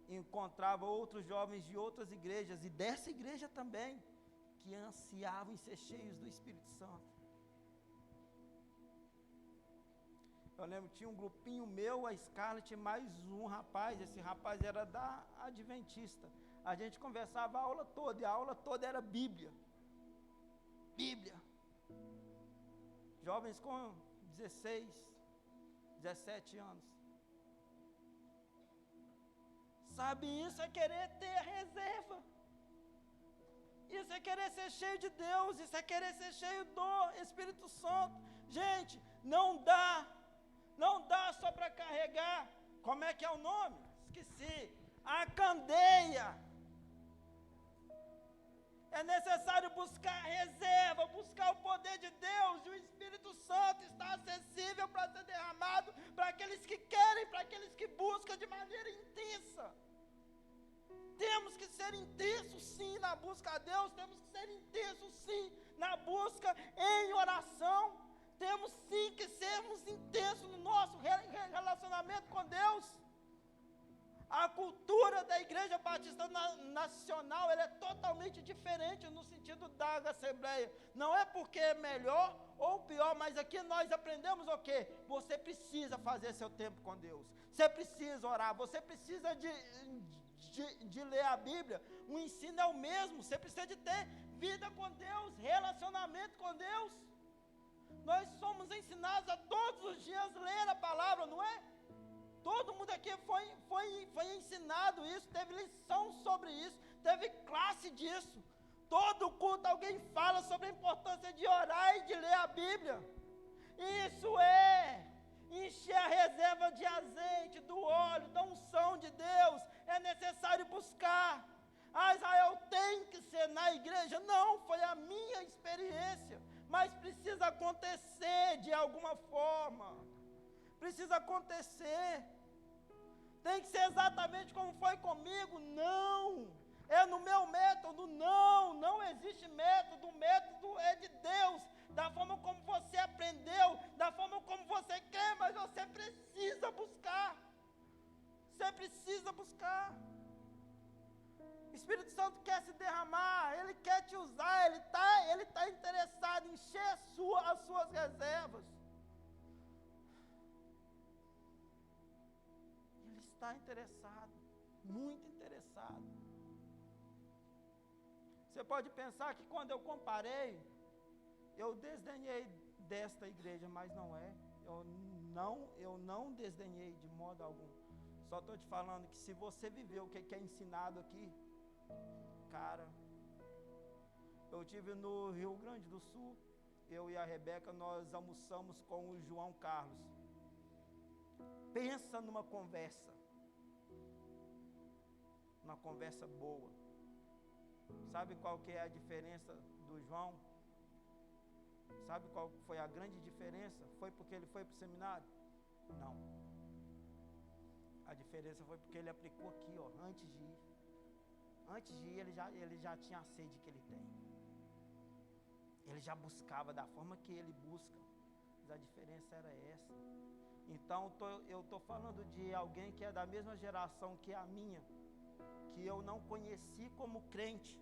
[SPEAKER 1] encontrava outros jovens de outras igrejas, e dessa igreja também, que ansiavam em ser cheios do Espírito Santo. Eu lembro, tinha um grupinho meu, a Scarlett, mais um rapaz, esse rapaz era da Adventista. A gente conversava a aula toda, e a aula toda era Bíblia. Jovens com 16, 17 anos. Sabe, isso é querer ter a reserva. Isso é querer ser cheio de Deus, isso é querer ser cheio do Espírito Santo. Gente, não dá só para carregar, como é que é o nome? Esqueci, a candeia. É necessário buscar reserva, buscar o poder de Deus, e o Espírito Santo está acessível para ser derramado para aqueles que querem, para aqueles que buscam de maneira intensa. Temos que ser intensos sim na busca a Deus, temos que ser intensos sim na busca em oração, temos sim que sermos intensos no nosso relacionamento com Deus. A cultura da Igreja Batista Nacional, ela é totalmente diferente no sentido da Assembleia. Não é porque é melhor ou pior, mas aqui nós aprendemos o quê? Você precisa fazer seu tempo com Deus. Você precisa orar, você precisa de ler a Bíblia. O ensino é o mesmo, você precisa de ter vida com Deus, relacionamento com Deus. Nós somos ensinados a todos os dias ler a palavra, não é? Todo mundo aqui foi ensinado isso, teve lição sobre isso, teve classe disso. Todo culto alguém fala sobre a importância de orar e de ler a Bíblia. Isso é encher a reserva de azeite, do óleo, da unção de Deus. É necessário buscar. Israel tem que ser na igreja? Não, foi a minha experiência. Mas precisa acontecer de alguma forma. Precisa acontecer. Tem que ser exatamente como foi comigo? Não. É no meu método? Não existe método. O método é de Deus. Da forma como você aprendeu, da forma como você quer, mas você precisa buscar. Você precisa buscar. O Espírito Santo quer se derramar, Ele quer te usar, Ele tá interessado em encher as suas reservas. Ele está interessado, muito interessado. Você pode pensar que quando eu comparei, eu desdenhei desta igreja, mas não é. Eu não desdenhei de modo algum. Só estou te falando que se você viveu o que é ensinado aqui, cara, eu estive no Rio Grande do Sul, eu e a Rebeca, nós almoçamos com o João Carlos. Pensa numa conversa boa. Sabe qual que é a diferença do João? Sabe qual foi a grande diferença? Foi porque ele foi para o seminário? Não. A diferença foi porque ele aplicou aqui, ó, antes de ir. Antes de ir, ele já tinha a sede que ele tem. Ele já buscava da forma que ele busca. Mas a diferença era essa. Então eu estou falando de alguém que é da mesma geração que a minha, que eu não conheci como crente,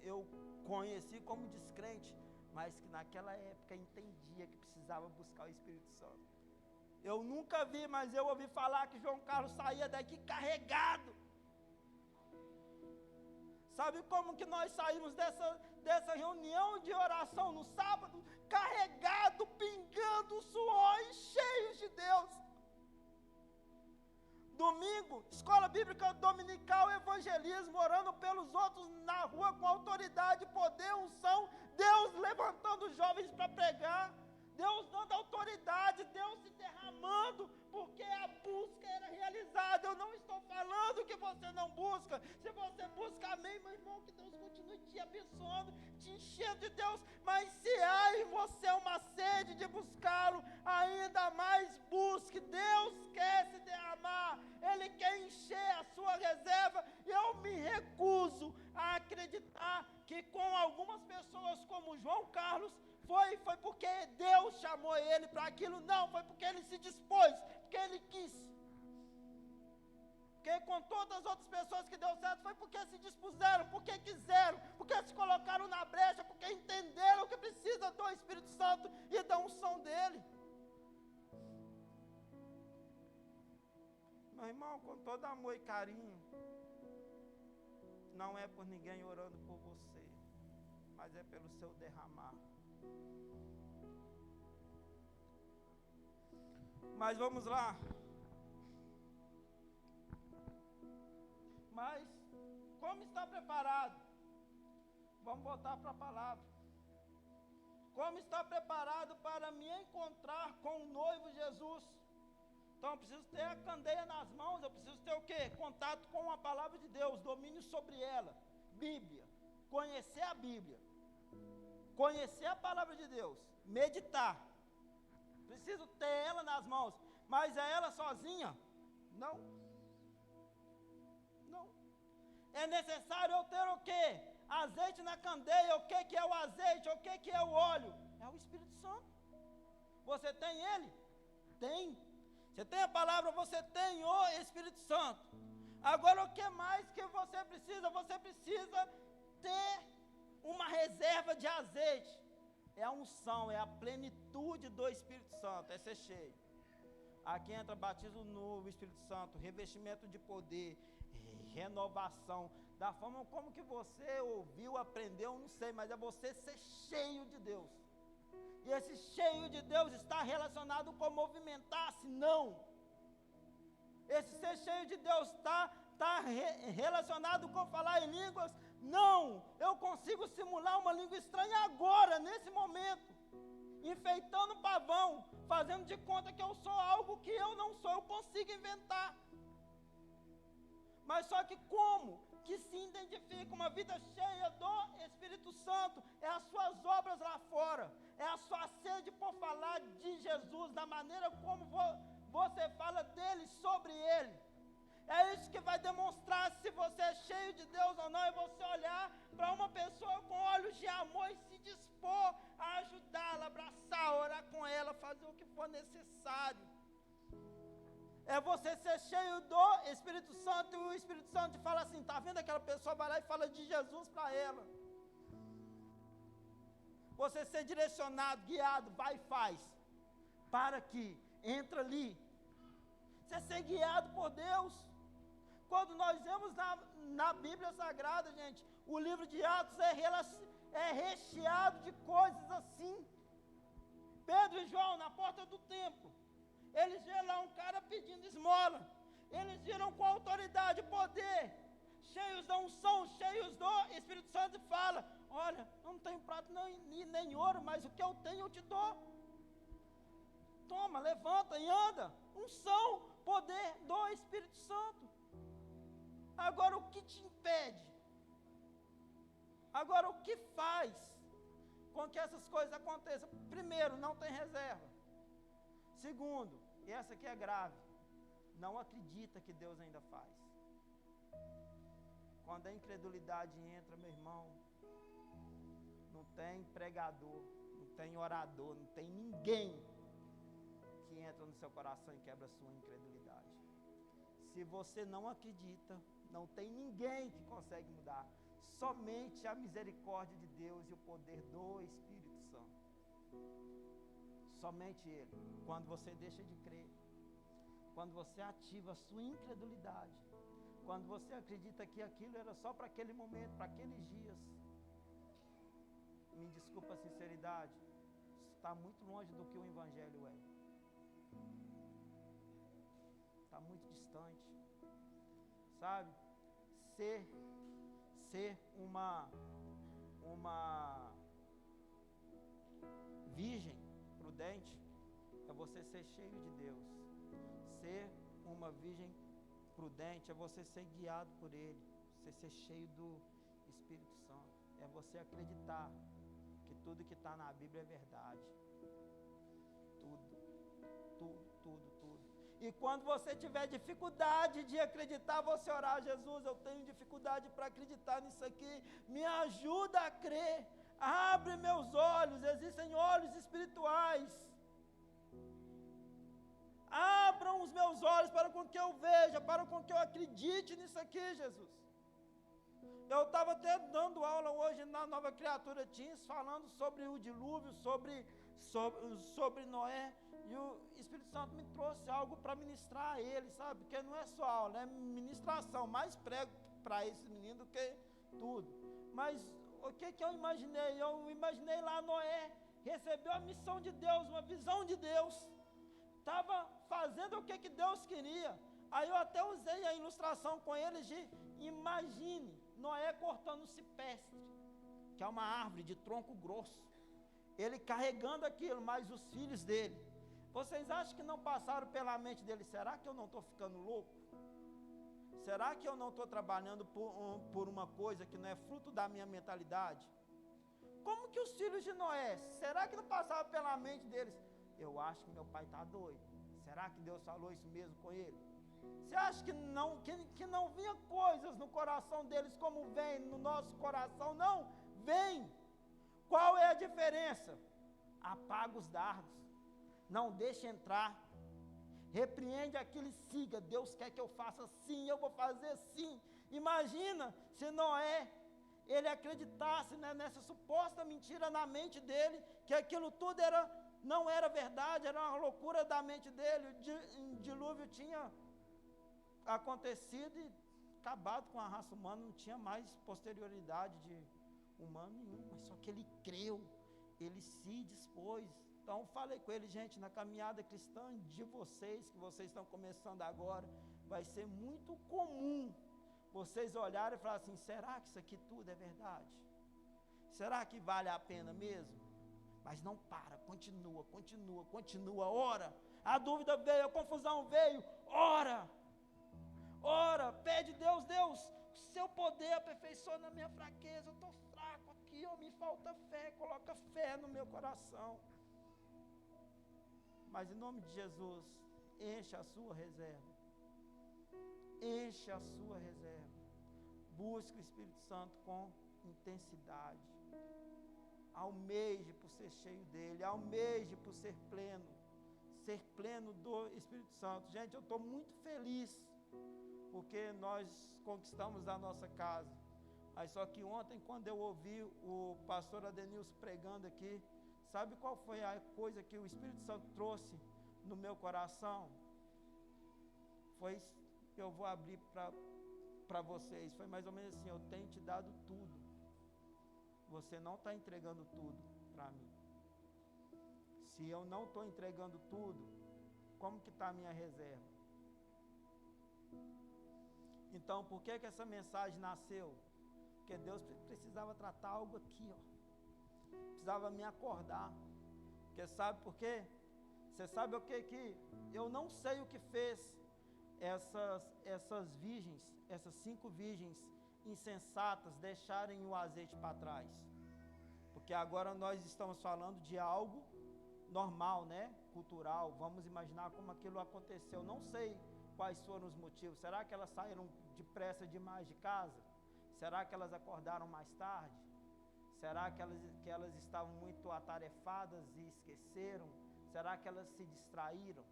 [SPEAKER 1] eu conheci como descrente, mas que naquela época entendia que precisava buscar o Espírito Santo. Eu nunca vi, mas eu ouvi falar que João Carlos saía daqui carregado. Sabe como que nós saímos dessa reunião de oração no sábado? Carregado, pingando suor e cheios de Deus. Domingo, escola bíblica dominical, evangelismo, orando pelos outros na rua com autoridade, poder, unção, Deus levantando jovens para pregar, Deus dando autoridade, Deus se derramando, porque a busca era realizada. Eu não estou falando que você não busca. Se você busca, amém, meu irmão, que Deus continue te abençoando, te enchendo de Deus. Mas se há em você uma sede de buscá-lo, ainda mais busque. Deus quer se derramar, Ele quer encher a sua reserva. Eu me recuso a acreditar que com algumas pessoas como João Carlos, foi porque Deus chamou ele para aquilo. Não, foi porque ele se dispôs, porque ele quis. Porque com todas as outras pessoas que deu certo, foi porque se dispuseram, porque quiseram, porque se colocaram na brecha, porque entenderam que precisa do Espírito Santo e da unção dele. Meu irmão, com todo amor e carinho, não é por ninguém orando por você, mas é pelo seu derramar. Mas vamos lá. Mas como está preparado? Vamos voltar para a palavra. Como está preparado para me encontrar com o noivo Jesus? Então eu preciso ter a candeia nas mãos, eu preciso ter o quê? Contato com a palavra de Deus, domínio sobre ela, Bíblia, conhecer a Bíblia, conhecer a palavra de Deus, meditar. Preciso ter ela nas mãos, mas é ela sozinha? Não. Não. É necessário eu ter o quê? Azeite na candeia. O que é o azeite? O que é o óleo? É o Espírito Santo. Você tem ele? Tem. Você tem a palavra, você tem o Espírito Santo. Agora o que mais que você precisa? Você precisa ter uma reserva de azeite. É a unção, é a plenitude do Espírito Santo, é ser cheio. Aqui entra batismo no Espírito Santo, revestimento de poder, renovação, da forma como que você ouviu, aprendeu, não sei, mas é você ser cheio de Deus. E esse cheio de Deus está relacionado com movimentar-se? Não. Esse ser cheio de Deus está relacionado com falar em línguas? Não. Eu consigo simular uma língua estranha agora, nesse momento, enfeitando o pavão, fazendo de conta que eu sou algo que eu não sou. Eu consigo inventar. Mas só que como que se identifica uma vida cheia do Espírito Santo? É as suas obras lá fora, é a sua sede por falar de Jesus, da maneira como você fala dele, sobre ele. É isso que vai demonstrar se você é cheio de Deus ou não. É você olhar para uma pessoa com olhos de amor e se dispor a ajudá-la, abraçar, orar com ela, fazer o que for necessário. É você ser cheio do Espírito Santo, e o Espírito Santo te fala assim, tá vendo aquela pessoa, vai lá e fala de Jesus para ela. Você ser direcionado, guiado, vai e faz. Para aqui, entra ali. Você ser guiado por Deus. Quando nós vemos na Bíblia Sagrada, gente, o livro de Atos é recheado de coisas assim. Pedro e João na porta do templo. Eles viram lá um cara pedindo esmola. Eles viram com autoridade, poder, cheios da unção, cheios do Espírito Santo, e fala, olha, eu não tenho prata nem ouro, mas o que eu tenho eu te dou. Toma, levanta e anda. Unção, poder do Espírito Santo. Agora o que te impede? Agora o que faz com que essas coisas aconteçam? Primeiro, não tem reserva. Segundo, e essa aqui é grave, não acredita que Deus ainda faz. Quando a incredulidade entra, meu irmão, não tem pregador, não tem orador, não tem ninguém entra no seu coração e quebra a sua incredulidade. Se você não acredita, não tem ninguém que consegue mudar. Somente a misericórdia de Deus e o poder do Espírito Santo. Somente Ele. Quando você deixa de crer, quando você ativa a sua incredulidade, quando você acredita que aquilo era só para aquele momento, para aqueles dias, me desculpa a sinceridade, está muito longe do que o Evangelho é. Está muito distante. Sabe? Ser uma virgem prudente é você ser cheio de Deus. Ser uma virgem prudente é você ser guiado por Ele, você ser cheio do Espírito Santo. É você acreditar que tudo que está na Bíblia é verdade. Tudo. E quando você tiver dificuldade de acreditar, você orar: Jesus, eu tenho dificuldade para acreditar nisso aqui, me ajuda a crer, abre meus olhos, existem olhos espirituais, abram os meus olhos para com que eu veja, para com que eu acredite nisso aqui, Jesus. Eu estava até dando aula hoje na Nova Criatura Teens, falando sobre o dilúvio, sobre Noé, e o Espírito Santo me trouxe algo para ministrar a ele, sabe? Porque não é só aula, é ministração, mais prego para esse menino do que tudo. Mas o que eu imaginei? Eu imaginei lá Noé, recebeu a missão de Deus, uma visão de Deus, estava fazendo o que Deus queria. Aí eu até usei a ilustração com eles de: imagine Noé cortando cipestre, que é uma árvore de tronco grosso, ele carregando aquilo, mas os filhos dele, vocês acham que não passaram pela mente dele: será que eu não estou ficando louco? Será que eu não estou trabalhando por uma coisa que não é fruto da minha mentalidade? Como que os filhos de Noé, será que não passava pela mente deles: eu acho que meu pai está doido, será que Deus falou isso mesmo com ele? Você acha que não vinha coisas no coração deles como vem no nosso coração? Não, vem. Qual é a diferença? Apaga os dardos, não deixe entrar, repreende aquilo e siga. Deus quer que eu faça assim, eu vou fazer assim. Imagina se Noé, ele acreditasse, né, nessa suposta mentira na mente dele, que aquilo tudo não era verdade, era uma loucura da mente dele. O dilúvio tinha acontecido e acabado com a raça humana, não tinha mais posterioridade de humano nenhum, mas só que ele creu, ele se dispôs. Então falei com ele: gente, na caminhada cristã de vocês, que vocês estão começando agora, vai ser muito comum vocês olharem e falar assim: será que isso aqui tudo é verdade? Será que vale a pena mesmo? Mas não para, continua, ora. A dúvida veio, a confusão veio, ora, pede: Deus, o seu poder aperfeiçoa na minha fraqueza, eu estou fraco aqui, me falta fé, coloca fé no meu coração. Mas em nome de Jesus, enche a sua reserva, busque o Espírito Santo com intensidade, almeje por ser cheio dele, almeje por ser pleno do Espírito Santo. Gente, eu estou muito feliz, porque nós conquistamos a nossa casa, mas só que ontem, quando eu ouvi o pastor Adenilson pregando aqui, sabe qual foi a coisa que o Espírito Santo trouxe no meu coração? Eu vou abrir para vocês, foi mais ou menos assim: eu tenho te dado tudo, você não está entregando tudo para mim. Se eu não estou entregando tudo, como que está a minha reserva? Então, por que essa mensagem nasceu? Porque Deus precisava tratar algo aqui, precisava me acordar. Porque sabe por quê? Você sabe o que eu não sei o que fez essas virgens, essas 5 virgens insensatas deixarem o azeite para trás. Porque agora nós estamos falando de algo normal, né? Cultural. Vamos imaginar como aquilo aconteceu. Não sei quais foram os motivos. Será que elas saíram depressa demais de casa? Será que elas acordaram mais tarde? Será que elas estavam muito atarefadas e esqueceram? Será que elas se distraíram?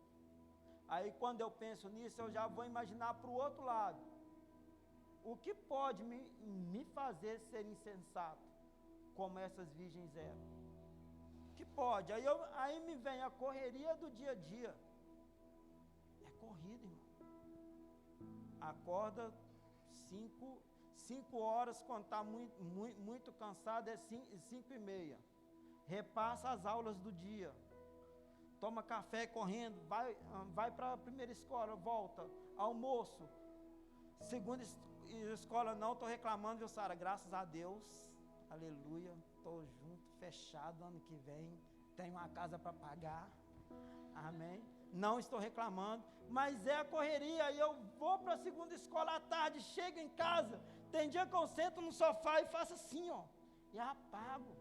[SPEAKER 1] Aí quando eu penso nisso, eu já vou imaginar para o outro lado. O que pode me fazer ser insensato, como essas virgens eram? Que pode? Aí me vem a correria do dia a dia. É corrida, irmão. Acorda 5 horas, quando está muito cansado, é 5:30. Repassa as aulas do dia. Toma café correndo, vai para a primeira escola, volta, almoço. Segunda escola não, estou reclamando, viu, Sara? Graças a Deus, aleluia, estou junto, fechado, ano que vem, tenho uma casa para pagar, amém? Não estou reclamando, mas é a correria, e eu vou para a segunda escola à tarde, chego em casa, tem dia que eu sento no sofá e faço assim, ó, e apago.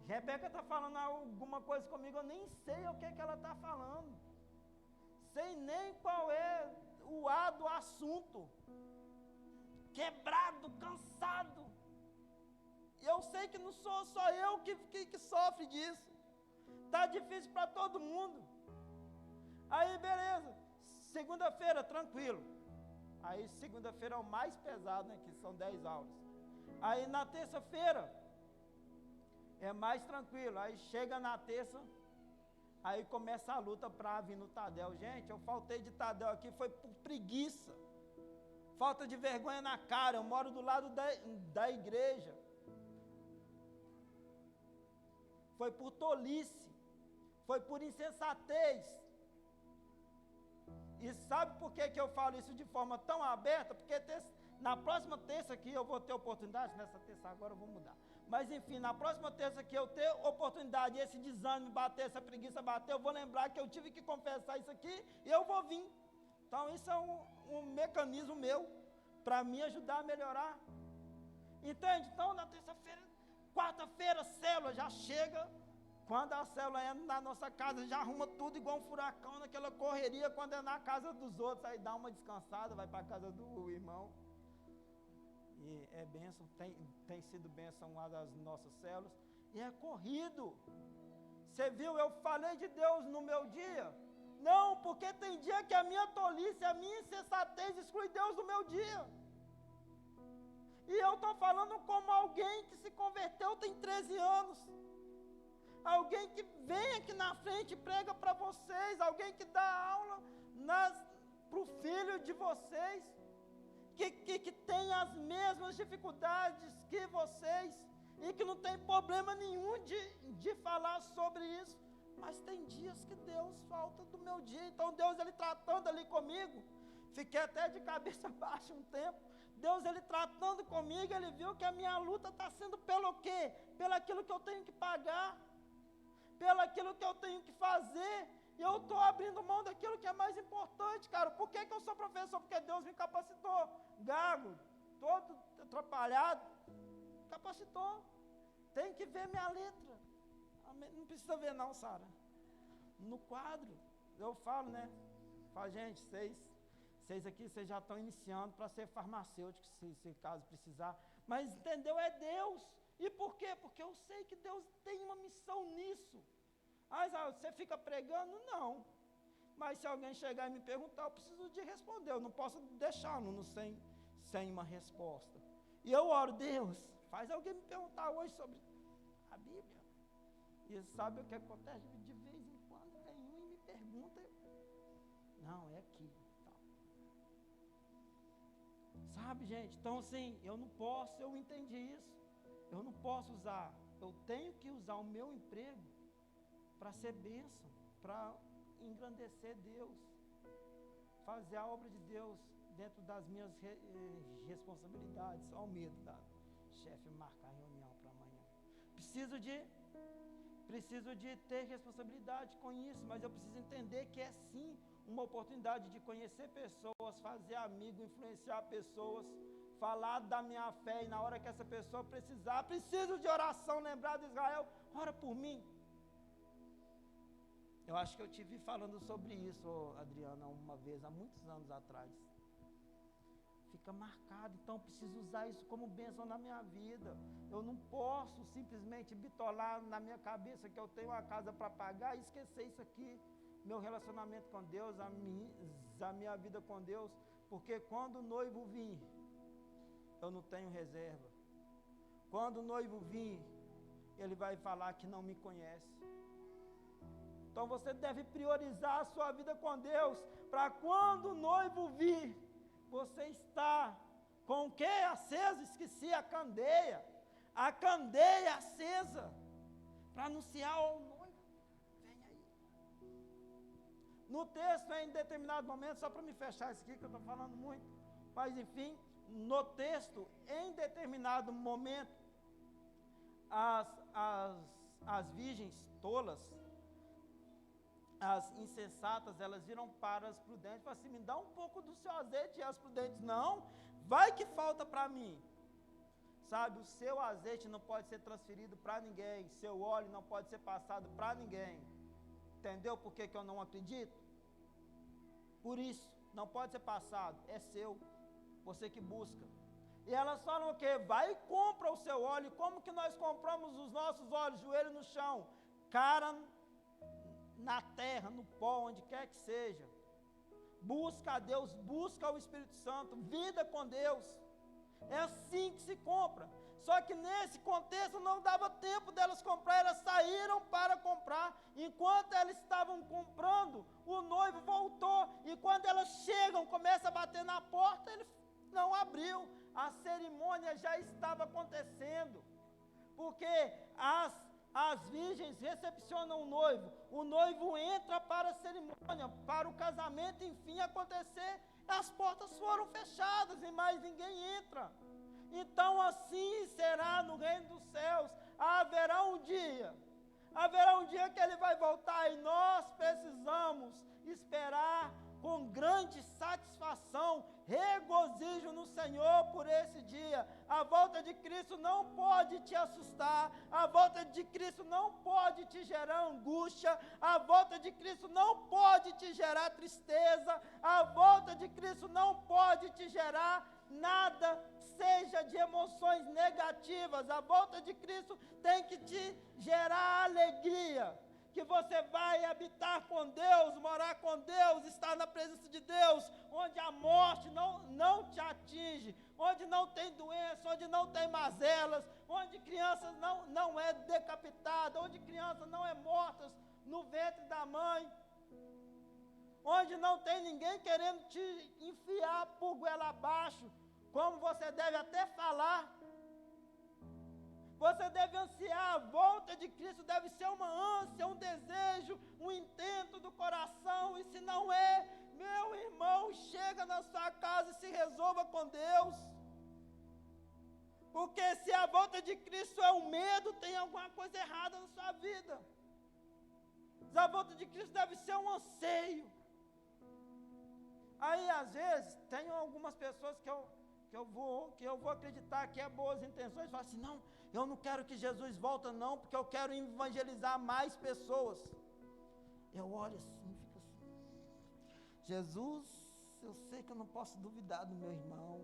[SPEAKER 1] Rebeca está falando alguma coisa comigo, eu nem sei o que ela está falando, sei nem qual é o A do assunto, quebrado, cansado, e eu sei que não sou só eu que sofre disso, está difícil para todo mundo. Aí beleza, segunda-feira tranquilo, aí segunda-feira é o mais pesado, né, que são 10 aulas, aí na terça-feira é mais tranquilo, aí chega na terça, aí começa a luta para vir no Tadel. Gente, eu faltei de Tadel aqui, foi por preguiça, falta de vergonha na cara, eu moro do lado da igreja, foi por tolice, foi por insensatez. E sabe por que eu falo isso de forma tão aberta? Porque na próxima terça que eu vou ter oportunidade, nessa terça agora eu vou mudar, mas enfim, na próxima terça que eu ter oportunidade, esse desânimo bater, essa preguiça bater, eu vou lembrar que eu tive que confessar isso aqui e eu vou vir. Então isso é um mecanismo meu para me ajudar a melhorar. Entende? Então na terça-feira, quarta-feira, célula já chega. Quando a célula entra na nossa casa, já arruma tudo igual um furacão, naquela correria. Quando é na casa dos outros, aí dá uma descansada, vai para a casa do irmão. E é bênção, tem sido bênção lá das nossas células. E é corrido. Você viu, eu falei de Deus no meu dia? Não, porque tem dia que a minha tolice, a minha insensatez exclui Deus do meu dia. E eu estou falando como alguém que se converteu tem 13 anos. Alguém que vem aqui na frente e prega para vocês, alguém que dá aula para o filho de vocês, que tem as mesmas dificuldades que vocês, e que não tem problema nenhum de falar sobre isso, mas tem dias que Deus falta do meu dia. Então Deus, ele tratando ali comigo, fiquei até de cabeça baixa um tempo, Deus, ele tratando comigo, ele viu que a minha luta está sendo pelo quê? Pelo aquilo que eu tenho que pagar, pelo aquilo que eu tenho que fazer, e eu estou abrindo mão daquilo que é mais importante, cara. Por que eu sou professor? Porque Deus me capacitou, gago, todo atrapalhado, capacitou, tem que ver minha letra, não precisa ver não, Sara, no quadro, eu falo, né, falo, gente, vocês aqui, vocês já estão iniciando para ser farmacêuticos, se caso precisar, mas entendeu, é Deus. E por quê? Porque eu sei que Deus tem uma missão nisso. Você fica pregando? Não. Mas se alguém chegar e me perguntar, eu preciso de responder. Eu não posso deixar aluno sem uma resposta. E eu oro, Deus, faz alguém me perguntar hoje sobre a Bíblia. E sabe o que acontece? De vez em quando tem um e me pergunta. Não, é aqui. Tá. Sabe, gente? Então, assim, eu entendi isso. Eu não posso usar, eu tenho que usar o meu emprego para ser bênção, para engrandecer Deus, fazer a obra de Deus dentro das minhas responsabilidades. Olha o medo da chefe marcar reunião para amanhã. Preciso de ter responsabilidade com isso, mas eu preciso entender que é sim uma oportunidade de conhecer pessoas, fazer amigo, influenciar pessoas, falar da minha fé, e na hora que essa pessoa precisar, preciso de oração, lembrar de Israel, ora por mim. Eu acho que eu te vi falando sobre isso, Adriana, uma vez, há muitos anos atrás. fica marcado. Então, eu preciso usar isso como bênção na minha vida. Eu não posso simplesmente bitolar na minha cabeça que eu tenho uma casa para pagar e esquecer isso aqui. Meu relacionamento com Deus, a minha vida com Deus. Porque quando o noivo vir, eu não tenho reserva. Quando o noivo vir, ele vai falar que não me conhece. Então você deve priorizar a sua vida com Deus, para quando o noivo vir, você está com o que acesa? Esqueci a candeia acesa, para anunciar ao noivo, vem aí. No texto, em determinado momento, só para me fechar isso aqui, que eu estou falando muito, mas enfim, no texto, em determinado momento, as virgens tolas, as insensatas, elas viram para as prudentes e falaram assim, me dá um pouco do seu azeite. E as prudentes, não, vai que falta para mim. Sabe, o seu azeite não pode ser transferido para ninguém, seu óleo não pode ser passado para ninguém. Entendeu por que eu não acredito? Por isso, não pode ser passado, é seu, você que busca. E elas falam o quê? Vai e compra o seu óleo. Como que nós compramos os nossos óleos? Joelho no chão, cara na terra, no pó, onde quer que seja. Busca a Deus, busca o Espírito Santo, vida com Deus. É assim que se compra. Só que nesse contexto não dava tempo delas comprar, elas saíram para comprar. Enquanto elas estavam comprando, o noivo voltou. E quando elas chegam, começa a bater na porta, ele não abriu. A cerimônia já estava acontecendo. Porque as virgens recepcionam o noivo entra para a cerimônia, para o casamento, enfim, acontecer, as portas foram fechadas e mais ninguém entra. Então assim será no reino dos céus. Haverá um dia que ele vai voltar e nós precisamos esperar com grande satisfação, regozijo no Senhor por esse dia. A volta de Cristo não pode te assustar, a volta de Cristo não pode te gerar angústia, a volta de Cristo não pode te gerar tristeza, a volta de Cristo não pode te gerar nada, seja de emoções negativas. A volta de Cristo tem que te gerar alegria, que você vai habitar com Deus, morar com Deus, estar na presença de Deus, onde a morte não te atinge, onde não tem doença, onde não tem mazelas, onde crianças não é decapitada, onde crianças não é mortas no ventre da mãe, onde não tem ninguém querendo te enfiar por goela abaixo, como você deve até falar. Você deve ansiar a volta de Cristo, deve ser uma ânsia, um desejo, um intento do coração. E se não é, meu irmão, chega na sua casa e se resolva com Deus. Porque se a volta de Cristo é o medo, tem alguma coisa errada na sua vida. Mas a volta de Cristo deve ser um anseio. Aí, às vezes, tem algumas pessoas que eu vou acreditar que é boas intenções, falam assim, não, eu não quero que Jesus volte não, porque eu quero evangelizar mais pessoas. Eu olho assim, fico assim, Jesus, eu sei que eu não posso duvidar do meu irmão,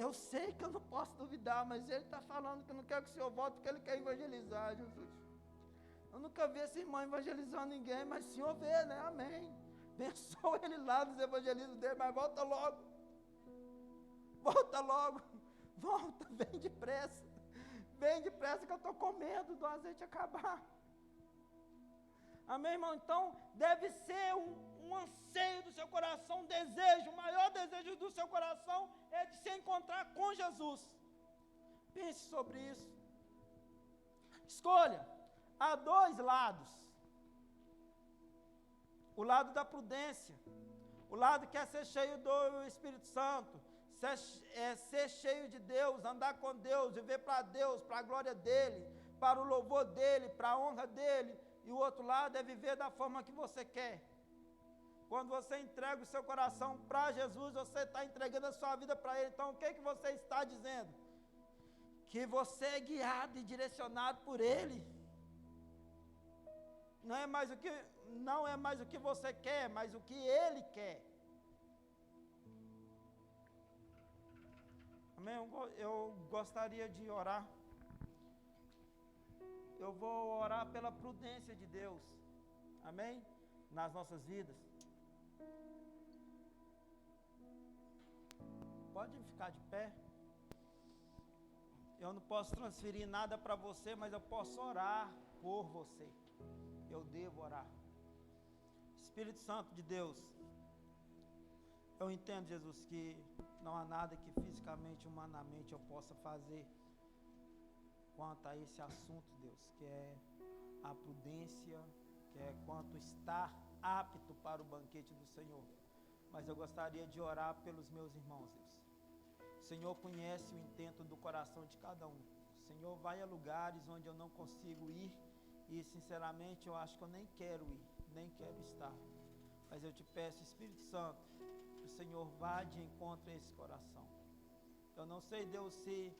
[SPEAKER 1] eu sei que eu não posso duvidar, mas ele está falando que eu não quero que o Senhor volte, porque ele quer evangelizar, Jesus. Eu nunca vi esse irmão evangelizando ninguém, mas o Senhor vê, né, amém. Abençoa ele lá nos evangelismos dele, mas volta logo. Volta logo, volta, vem depressa que eu estou com medo do azeite acabar. Amém, irmão? Então, deve ser um anseio do seu coração, um desejo, o maior desejo do seu coração é de se encontrar com Jesus. Pense sobre isso. Escolha, há dois lados. O lado da prudência, o lado que é ser cheio do Espírito Santo, ser cheio de Deus, andar com Deus, viver para Deus, para a glória dEle, para o louvor dEle, para a honra dEle. E o outro lado é viver da forma que você quer. Quando você entrega o seu coração para Jesus, você está entregando a sua vida para Ele. Então, o que você está dizendo? Que você é guiado e direcionado por Ele. Não é mais o que você quer, mas o que Ele quer. Amém? Eu gostaria de orar. Eu vou orar pela prudência de Deus. Amém? Nas nossas vidas. Pode ficar de pé. Eu não posso transferir nada para você, mas eu posso orar por você. Eu devo orar. Espírito Santo de Deus, eu entendo, Jesus, que não há nada que fisicamente, humanamente eu possa fazer quanto a esse assunto, Deus, que é a prudência, que é quanto estar apto para o banquete do Senhor. Mas eu gostaria de orar pelos meus irmãos, Deus. O Senhor conhece o intento do coração de cada um. O Senhor vai a lugares onde eu não consigo ir e, sinceramente, eu acho que eu nem quero ir, nem quero estar. Mas eu te peço, Espírito Santo, que o Senhor vá de encontro a esse coração. Eu não sei, Deus, se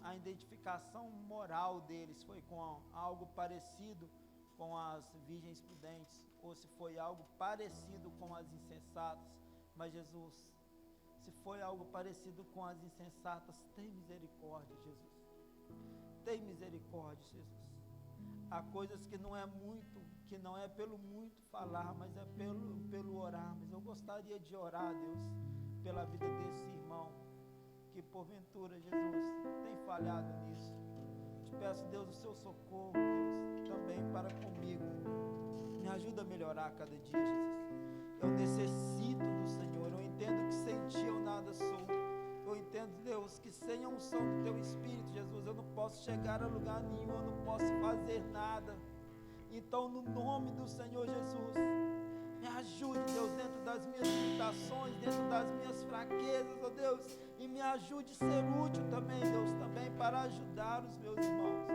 [SPEAKER 1] a identificação moral deles foi com algo parecido com as virgens prudentes, ou se foi algo parecido com as insensatas. Mas, Jesus, se foi algo parecido com as insensatas, tem misericórdia, Jesus. Tem misericórdia, Jesus. Há coisas que não é muito, que não é pelo muito falar, mas é pelo orar. Mas eu gostaria de orar, Deus, pela vida desse irmão, que porventura, Jesus, tem falhado nisso. Te peço, Deus, o seu socorro, Deus, também para comigo. Me ajuda a melhorar a cada dia, Jesus. Eu necessito do Senhor. Eu entendo que sem Ti eu nada sou. Eu entendo, Deus, que sem a unção do Teu Espírito, Jesus, eu não posso chegar a lugar nenhum, eu não posso fazer nada. Então, no nome do Senhor Jesus, me ajude, Deus, dentro das minhas limitações, dentro das minhas fraquezas, ó Deus, e me ajude a ser útil também, Deus, também para ajudar os meus irmãos.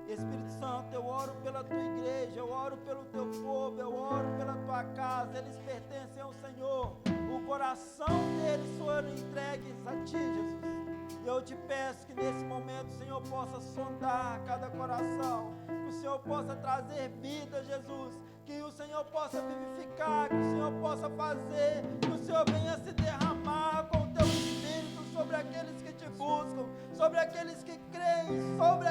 [SPEAKER 1] Espírito Santo, eu oro pela Tua igreja, eu oro pelo Teu povo, eu oro pela Tua casa, eles pertencem ao Senhor. O coração deles foram entregues a Ti, Jesus. Eu te peço que nesse momento o Senhor possa sondar cada coração, que o Senhor possa trazer vida, Jesus, que o Senhor possa vivificar, que o Senhor possa fazer, que o Senhor venha se derramar com o Teu Espírito sobre aqueles que Te buscam, sobre aqueles que creem, sobre